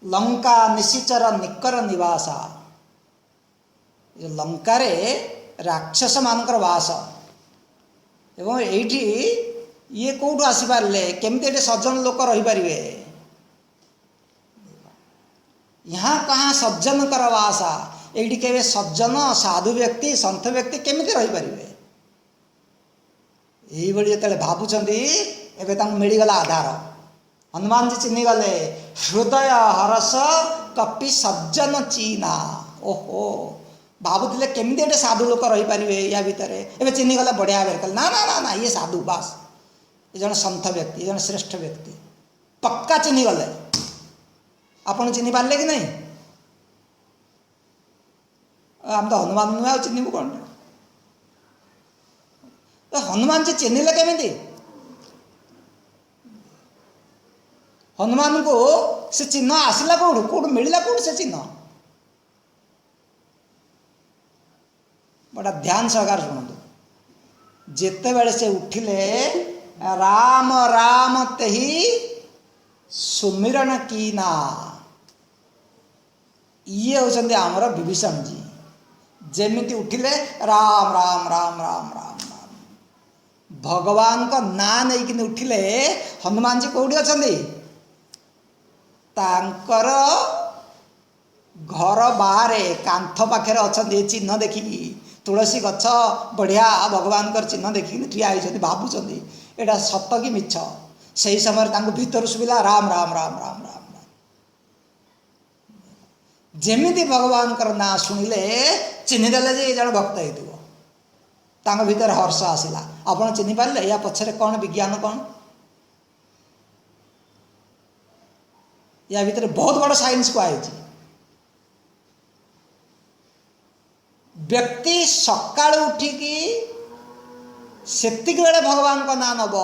लंका निशिचर निकर निवासा लंका रे राक्षस मानकर वास एवं एठी ये कौटू आसीपारे केमती सज्जन लोक रहीपारे यहाँ कहाँ सज्जन कर वासा ये के सज्जन साधु व्यक्ति सन्थ व्यक्ति केमती रहीपारे यही जो भावुंट एवं मिलगला आधार हनुमान जी चिन्ह गले हृदय हरस कपि सज्जन चीना ओहो भावुले केमी गोटे साधु लोक रहीपारे या भितर एवं चिन्ह गला बढ़िया भाव कह ना ना ना ना ये साधु बास ये जन सन्थ व्यक्ति ये जन श्रेष्ठ व्यक्ति पक्का चिन्ह गले आपन चिन्ह पारे कि नहीं आम तो हनुमान नुहे चिन्हबू कौन तो हनुमान जी चिन्हले केमी हनुमान को से चिन्ह आसला कौटू कौटू मिलला कौटू से चिन्ह बड़ा ध्यान सहकार शुणु जिते बेले से उठिले राम राम तेही सुमिरन कीना ये होचंदे आमर विभीषण जी जेमिति उठिले राम राम राम राम राम राम भगवान का ना नहीं कि उठिले हनुमान जी कौटी अच्छा तांकर घर बाहर कांथ पाखे अच्छा चिन्ह देखिकी तुलसी गछ बढ़िया भगवान चिन्ह देखिक ठिया होती भावुं एटा सत कि मिछ से समय भीतर शुविला राम राम राम राम राम राम जेमिति भगवान ना शुणिले चिन्हीदेले जे जन भक्त होता भीतर हर्ष आसला आपण चिन्ह पारे या पछरे कौन विज्ञान कौन या भीतर बहुत बड़ साइंस कहुई व्यक्ति सकाळ उठिकी सेतिक बेले भगवान का ना नब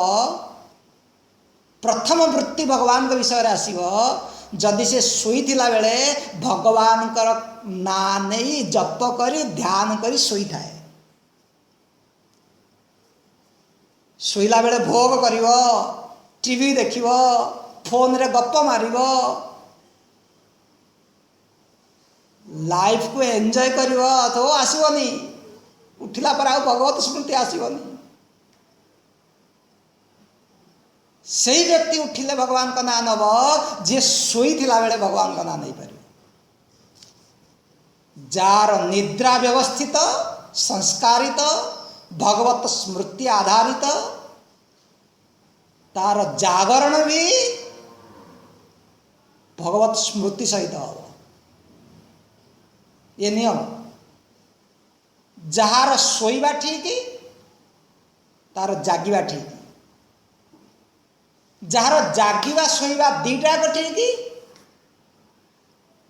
प्रथम वृत्ति भगवान के विषय आसब जदि से शोई बेले भगवान ना नहीं जप करी ध्यान करी शोई थाए शोइला बेले भोग करिवो टीवी देखिवो फोन रे गप मारिवो लाइफ को एंजॉय करिवो तो आसीबनी उठिला पर आ भगवत स्मृति आसीबनी सही व्यक्ति उठिले भगवान का ना नब जे शोई थिला बेले भगवान का ना नहीं पार जार निद्रा व्यवस्थित संस्कारित भगवत स्मृति आधारित तार जागरण भी भगवत स्मृति सहित हम ये नियम जार शोइबा ठीक तार जागिबा ठीक जार जागिबा शोइबा दीटा को ठीक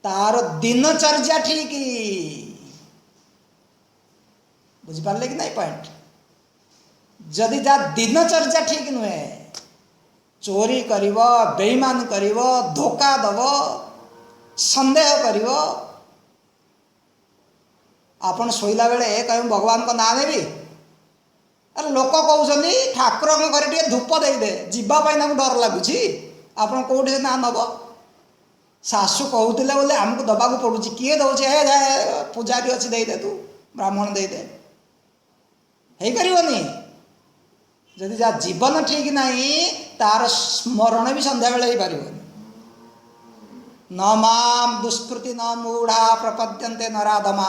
तार दिनचर्या ठीक बुझिपारे कि नहीं पॉइंट जदि जा दिनचर्या ठीक नुहे चोरी करिव बेईमान करिव धोखा दब संदेह करिव आपण शोइला बेले कहीं भगवान को ना नेबी अरे लोक कहते ठाकुर घर टे धूप देदे जीवाई डर लगुच आप कौटे ना नब शाशु कहते बोले आमको दबाक पड़ू किए दौचे हे जाए पूजारी अच्छी देदे तू ब्राह्मण देदे हो पारनी जदि जा जीवन ठीक नहीं तार स्मरण भी संध्या बेले हो पार न माम दुष्कृति न मूढ़ा प्रपद्यन्ते नराधमा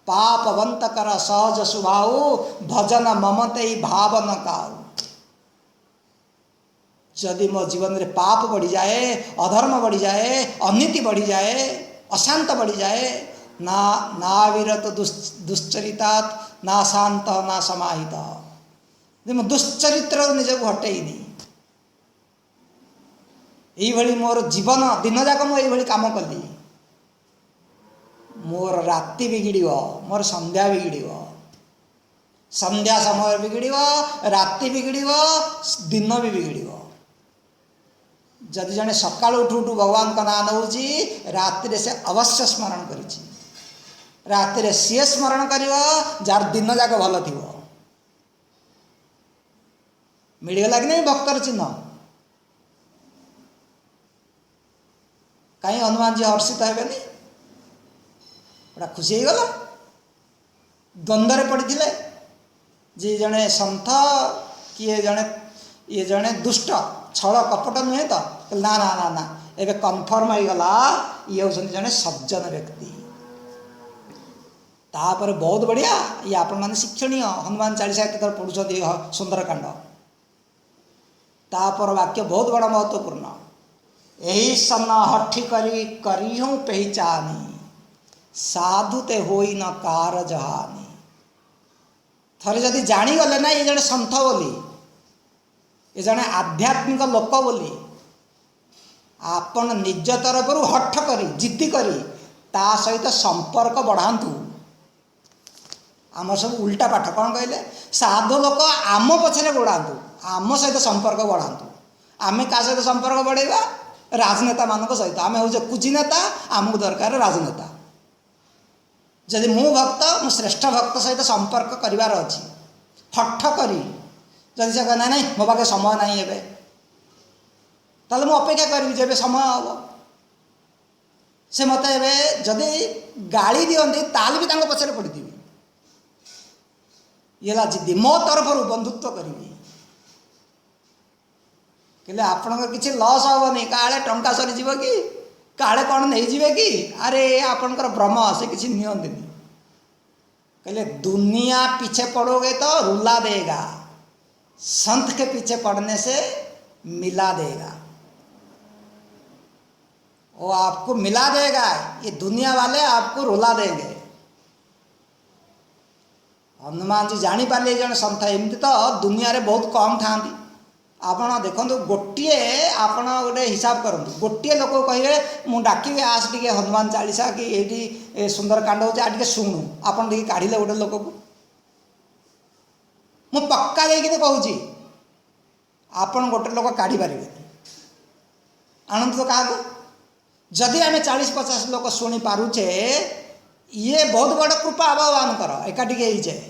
पापवंत कर सहज स्वभाव भजन ममते भावन काऊ जदि मो जीवन रे पाप बढ़ी जाए अधर्म बढ़ी जाए अनीति बढ़ी जाए अशांत बढ़ी जाए ना ना विरत दुश्चरितात ना शांत ना समाहित मो दुश्चरित्र निजक हटेनी यही मोर जीवन दिन जाक मुझे काम कली मोर राति बिगिड़ मोर संध्या बिगिड़ संध्या समय बिगिड़ राति बिगिड़ दिन भी बिगिड़ जदि जने सकाल उठू उठू भगवान का नाम नौ राति से अवश्य स्मरण करी राति सी स्मरण कर जार दिन जाक भल थी मिलगला कि नहीं भक्तर चिन्ह कहीं हनुमान जी हर्षित हेनी खुशी गला द्वंद्व पड़ते जी जड़े सन्थ किए जड़े ये जड़े दुष्ट छल कपट नुहे तो ना ना ना ना एबे कन्फर्म हो गला ये हूँ जड़े सज्जन व्यक्ति तापर बहुत बढ़िया ये आपण मैंने शिक्षणीय हनुमान चालीसा एत थर पढ़ुं सुंदरकांड तापर वाक्य बहुत बड़ा महत्वपूर्ण यही सन हठी करी हूँ पहचानी साधु ते होई न कार जहानी थरे जदि जानीगले ना ये जड़े सन्थ बोली ये जड़े आध्यात्मिक लोक बोली आपण निज तरफ हठ करी जिद्दी करी ता सहित संपर्क बढ़ातु आम सब उल्टा पाठ कौन कहले साधु लोक आम पछरे गोड़ातु आम सहित संपर्क बढ़ातु आम क्या सहित संपर्क बढ़ेगा राजनेता मान सहित आम हूँ कुजीनेता आमको दरकार राजनेता जदि मु भक्त मु श्रेष्ठ भक्त सहित संपर्क करिवार अछि हठ करी जदि से कहना नहीं मो पाखे समय नहीं एबे ताले मु अपेक्षा करी जेबे समय हम से मत एबे जदि गाली दियंती ताले भी तांको पछरे पड़ती ये ला जिद्दी मो तरफ बंधुत्व करी कहले आपणकर किसी लॉस हेनी काले टंका सरीज कि काले कौन नहीं जीवे कि अरे आपणकर भ्रम से किसी नियंती। कहले दुनिया पीछे पड़ोगे तो रुला देगा, संत के पीछे पड़ने से मिला देगा। वो आपको मिला देगा, ये दुनिया वाले आपको रुला देंगे। हनुमान जी जानी पारे जन संत एमती तो दुनिया रे बहुत कम था। आपण देखो गोटे आपण गोटे हिसाब करूँ गोटे लोक कहे मुझे डाकिबी आस टे हनुमान चालीसा कि ये सुंदरकांड हो टे शुणु आपड़ काढ़े गोटे लोक को मु पक्का देकी कहूँ आपण गोटे लोक काढ़ी पारे आणत तो क्या जदि आम 40-50 लोक शुणी पारुचे ये बहुत बड़ कृपा भगवान कर एकाठी हो जाए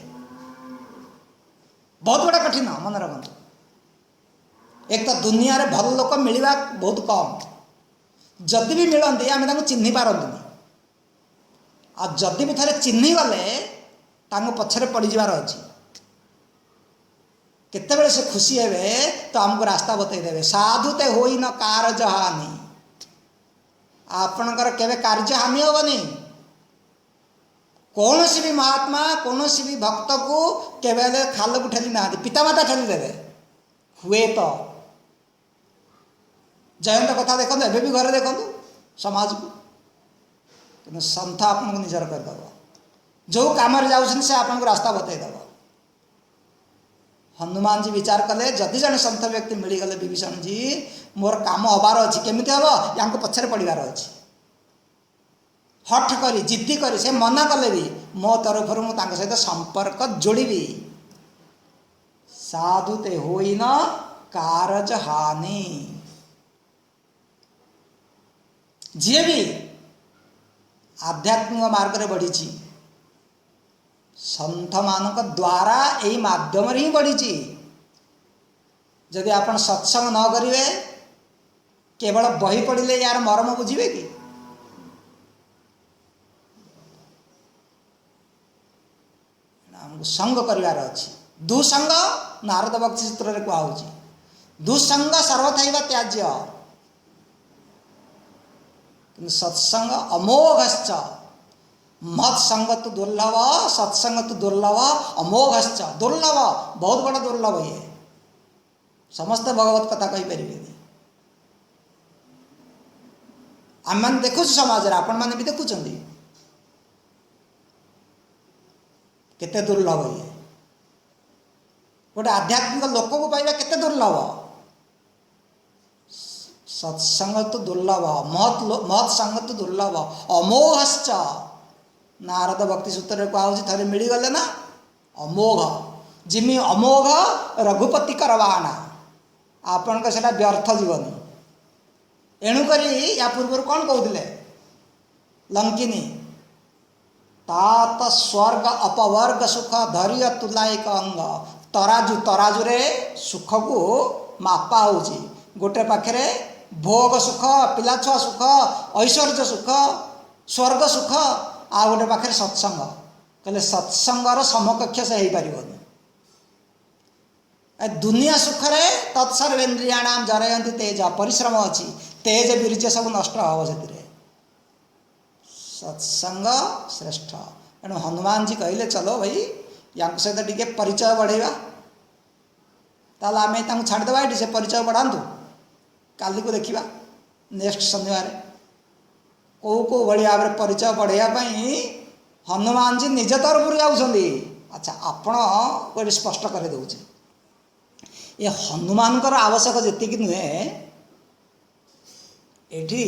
बहुत बड़ा कठिन मन रखु। एक तो दुनिया रे भल लोक मिलवा बहुत कम, जदि भी मिलती आम चिन्ह पारती आ जदि भी थे चिन्ह गले पछरे पड़ जाबार अच्छी केतेबेले से खुशी हेबे तो आमको रास्ता बतईदेवे। साधुते होई न कार्य हानि, आपणकर केवे कार्य हानि हेबनी। कौन सी भी महात्मा कौन सी भी भक्त को केवे खाल को ठेली ना पितामाता ठेली देवे हुए तो जयंत कथा देखो एवं भी घरे देखो समाज को कि संत आपन को निजर करदेव जो कम जाऊँ से आपन को रास्ता बतईदेव। हनुमान जी विचार कले जदि जन संत व्यक्ति मिलगले विभीषण जी मोर काम हबार अच्छी केमिति हम या पछरे पड़ार अच्छी हठ करी जिद्दी करी से मना कले भी मो तरफ मुझे सहित संपर्क जोड़ी साधुते होई न कारज हानि। जी भी आध्यात्मिक मार्ग रे बढ़ी संत मान द्वारा यही माध्यम ही बढ़ी। जदि आप सत्संग न करेंगे केवल बही पढ़ले यार मरम बुझे कि संग करार अच्छी दुसंग नारद भक्ति सूत्र में कहुच्छी दुसंग सर्वथा त्याज्य सत्संग अमोघश्च मत्संग तो दुर्लभ सत्संग तो दुर्लभ अमोघश्च दुर्लभ बहुत बड़ा दुर्लभ ये समस्त भगवत कथा कहीपर आम मैंने देखु समाज आपण मैंने भी देखुं केते दुर्लभ ये गोटे आध्यात्मिक लोक को पाइबा केते दुर्लभ। सत्संग तो दुर्लभ महत संग तो दुर्लभ अमोघश्च नारद भक्ति सूत्र कहुच्छी थे मिलगले ना अमोघ जिमी अमोघ रघुपति करवाना आपण का सेटा व्यर्थ जीवन। एणुक या पूर्व कौन कहते लंकिनी तात स्वर्ग अपवर्ग सुख धैर्य तुलायक अंग तराजु तराजु रे सुख को मापा होची गोटे पाखे भोग सुख पिला छुआ सुख ऐश्वर्य सुख स्वर्ग सुख आ गोटे पाखे सत्संग कहले सत्संगर समकक्ष से हो पार दुनिया सुखरे तत्सर्वेन्द्रियाणाम जरयंती तेज परिश्रम अच्छी तेज बीर्ज सब नष्ट हम से सत्संग श्रेष्ठ। एणु हनुमान जी कहले चलो भाई या सहित टे परिचय बढ़ेगा ताल आम छाड़देवा ये से परिचय बढ़ातु काली को देखा नेक्स्ट शनिवार कौ कौ भाई भाव में परिचय बढ़ाई हनुमान जी निज तरफ जाऊँगी। अच्छा आपण कोई स्पष्ट कर दूचे ये हनुमान आवश्यक जी नुहे ये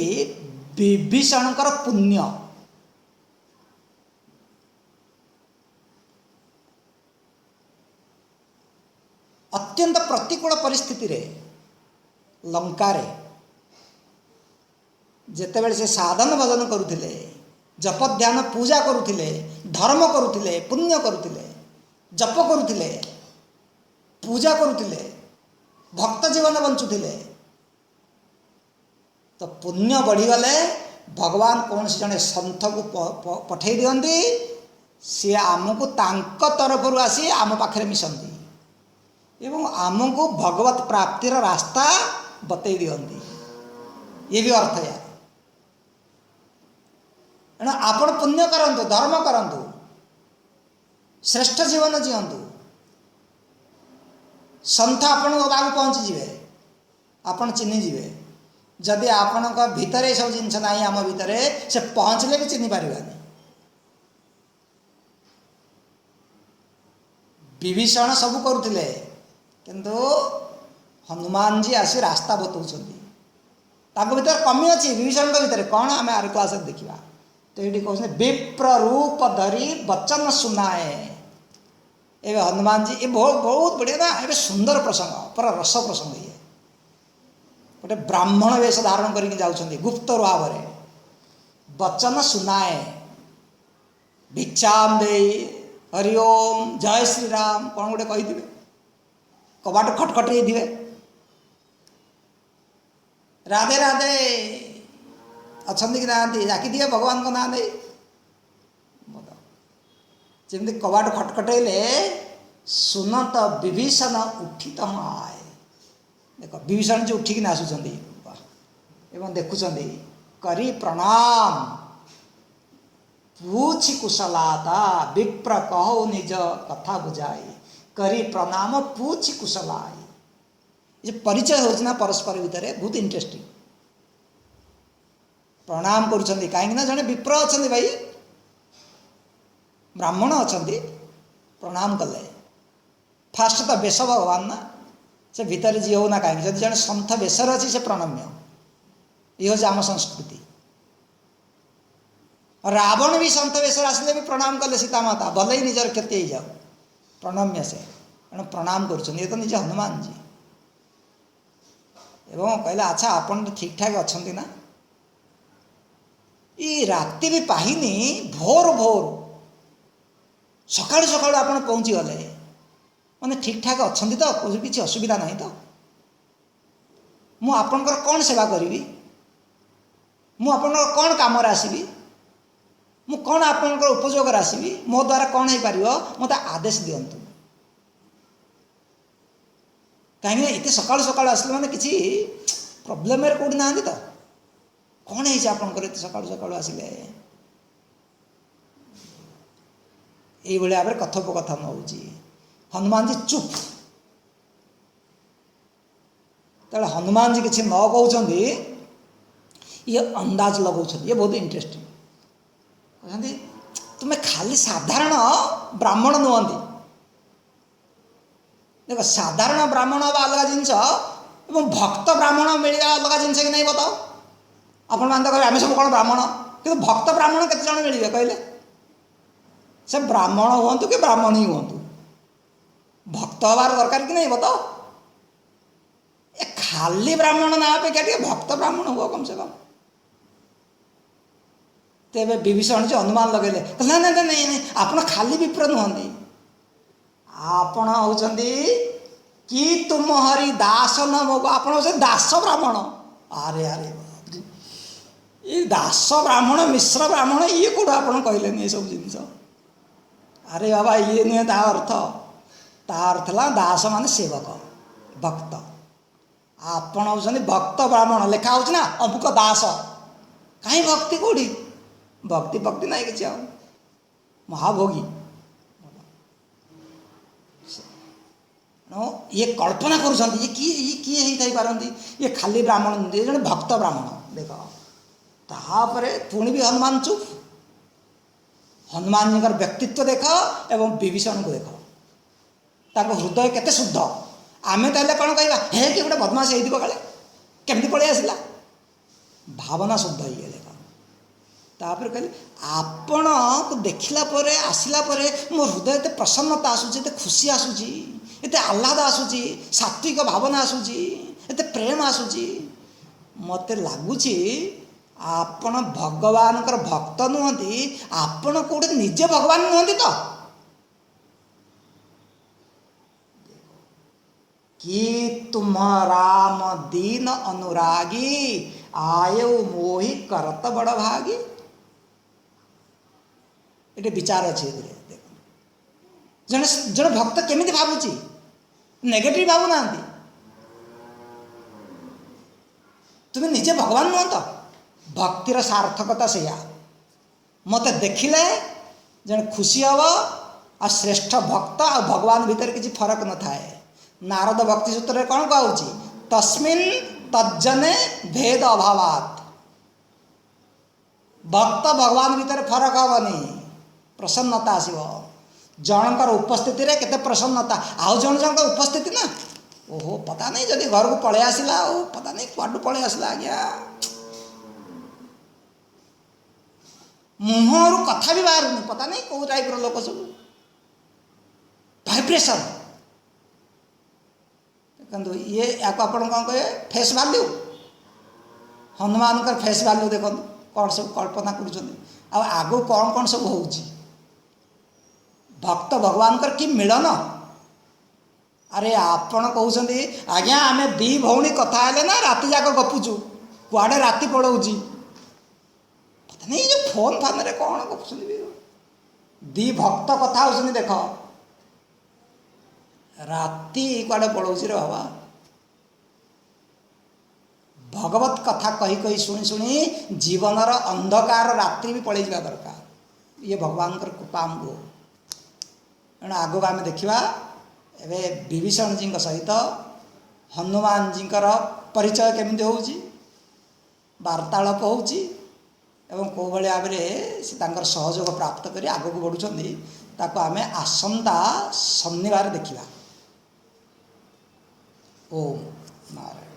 विभीषण पुण्य अत्यंत प्रतिकूल परिस्थिति रे लंकारे जेतेबेले से साधन भजन करुथिले जप ध्यान पूजा करुथिले धर्म करुथिले पुण्य करुथिले जप करुथिले पूजा करुथिले भक्त जीवन बंचुथिले तो पुण्य बढ़ीगले भगवान कौन से जड़े सन्थ को पठे दियंती सी आमको तांक तरफ आसी आम पाखे मिशंती एवं आमको भगवत प्राप्तिर रास्ता बतई दिखती ये भी अर्थ यार एणु आपण पुण्य करंतु धर्म करंतु श्रेष्ठ जीवन जीवंतु सन्थ आपण बाबू पहुँची जीवे आपण चिन्ह जीवे जदि आपण भितर ये सब जिनस ना आम भितर से पहुँचले भी चिन्ह पारानी विभीषण सब करुले किंतु हनुमान जी आसी रास्ता बतौर भीतर कमी अच्छी विभीषण भीतर कौन आम आर क्लास देखा तो ये कहते विप्र रूप धरी वचन सुनाए ए हनुमान जी ये बहुत बहुत बढ़िया ना ये सुंदर प्रसंग पूरा रस प्रसंग ये गोटे ब्राह्मण वेश धारण करके जाऊँच गुप्त भाव वचन सुनाए भिक्षाम दे हरिओम जय श्री राम कौन गोटे कही कबाट खटखटे थे राधे राधे अच्छा कि ना डाकी दिए भगवान को ना दे जमी कबाट खटखटेले सुनत विभीषण उठित आए देख विभीषण जी उठिक आसुँच एवं देखुं करी प्रणाम पूछि कुशलाता विप्र कहो निज कथा बुझाई करी प्रणाम पूछि कुशलाई ये परिचय होना परस्पर भितर बहुत इंटरेस्टिंग प्रणाम करुँच कहीं जड़े विप्र अच्छा भाई ब्राह्मण अच्छा प्रणाम कले फास्ट तो बेश भगवान ना से भितर जी हो ना कहीं जब जड़े सन्थ बेसर अच्छी से प्रणम्य ये हूँ आम संस्कृति रावण भी सन्थ बेसर आसिले भी प्रणाम कले सीता माता भले ही निजर क्षति हो जाओ प्रणम्य से तेणु प्रणाम कर तो निज हनुमान जी एवं कहला अच्छा आपन ठीक ठाक अच्छा ना ये राति भी पाहिनी भोर भोर सकाळु सकाळु आप पहुँची गले मैंने ठीक ठाक अच्छा तो किसी असुविधा ना तो मुझे कौन सेवा करी मुझे कौन कम आसबि मु कौन आपंकर उपयोग आसबि मो द्वारा कौन हो पार मत आदेश दिंतु कहीं इतने सकाळु सकाळु आसले मैंने किसी प्रोब्लेम कौटी ना तो कौन है आपंकर इतने सकाळु सकाळु आसिले ये भाव में कथोपकथन हो हनुमान जी चुप तेरे हनुमान जी किसी न कहते ये अंदाज लगा ये बहुत इंटरेस्टिंग कहते तुम्हें खाली साधारण ब्राह्मण नुहति देख साधारण ब्राह्मण हवा अलग जिनस भक्त ब्राह्मण मिलवा अलग जिनस कि नहीं बताओ आपण मान कहे आम सब कौन ब्राह्मण कि भक्त ब्राह्मण केते जण मिलवे कहले से ब्राह्मण हूँ कि ब्राह्मण ही हूँ भक्त हबार दरकार कि नहीं बताओ ए खाली ब्राह्मण ना अपेक्षा टे भक्त ब्राह्मण हुआ कम से कम तेरे विभीषण जी अनुमान लगे ना ना ना नहीं आप खाली विप्र नुहति आपण होती कि तुम हरि दास न मोग आप दास ब्राह्मण अरे अरे ये दास ब्राह्मण मिश्र ब्राह्मण ये कौट आप कहले ये सब जिनस अरे बाबा ये नुहे ता अर्थ ला दास मान सेवक भक्त आपण होती भक्त ब्राह्मण लिखा हो ना अमुक दास कहीं भक्ति कौटी भक्ति भक्ति ना कि महाभोगी ये कल्पना कर किए पारती ये खाली ब्राह्मण ये जन भक्त ब्राह्मण देख तापर पुणी भी हनुमान चुप हनुमान जी व्यक्तित्व देख एवं विभीषण को देख ताको हृदय केते शुद्ध आमे ताले कौन कहवा हे कि गोटे बदमाश हो काले केमती पलि आसला भावना शुद्ध हो गए देख तापर कहले आपण को देखला परे आसला परे मो हृदय एते प्रसन्नता आसुची एते खुशी आसुची एते आह्लाद आसुची सात्विक भावना आसुची एते प्रेम आसुची मते लागुची आपण भगवान भक्त नुहति आपण कौटे निजे भगवान नुहति तो कि तुम राम दीन अनुरागी आयो मोहि करत बड़ भागी ये विचार अच्छे देख जन जन भक्त केमी भावुची नेगेटिव भावुना तुम निजे भगवान नुह तो भक्तिर सार्थकता से मत देखिले जन खुशी हम आ श्रेष्ठ भक्त आ भगवान भितर किसी फरक न थाए। नारद भक्ति सूत्र कौन कहूँ तस्मिन् तज्जने भेद अभावात भक्त भगवान भितर फरक हेनी प्रसन्नता आसो जनकर उपस्थिति रे केते प्रसन्नता आउ जन जन उपस्थिति ना ओहो पता नहीं जदि घर को पलि आसला पता नहीं कुआडू पलि आसला आज्ञा मुहर कथा भी बाहर पता नहीं कौ टाइप लोक सब भाइब्रेशन देखो ये या कौन कहे face value Hanuman face value देखो कौन सब कल्पना कर कौन कौन सब हो भक्त भगवान की मिलन। अरे आपण कहते आज्ञा आम दी भौणी कथा है ना राति जाक गपुचु कुआडे राति पड़ोची पता नहीं जो फोन फान रे कौन गपुचुं दी भक्त कथा हो देख राति कुआडे पड़ोची रे बाबा भगवत कथा कही कही शुणी शुणी जीवनर अंधकार रात्रि भी पलि जा दरकार ये भगवान कृपा आमको तेणु आगक आम देखा एवं विभीषण जी सहित हनुमान जी परिचय केमी हो वार्तालाप हो कौ भाव में से सहयोग प्राप्त कर आगक बढ़ुं आम आसंता शनिवार देखा। ओम नारायण।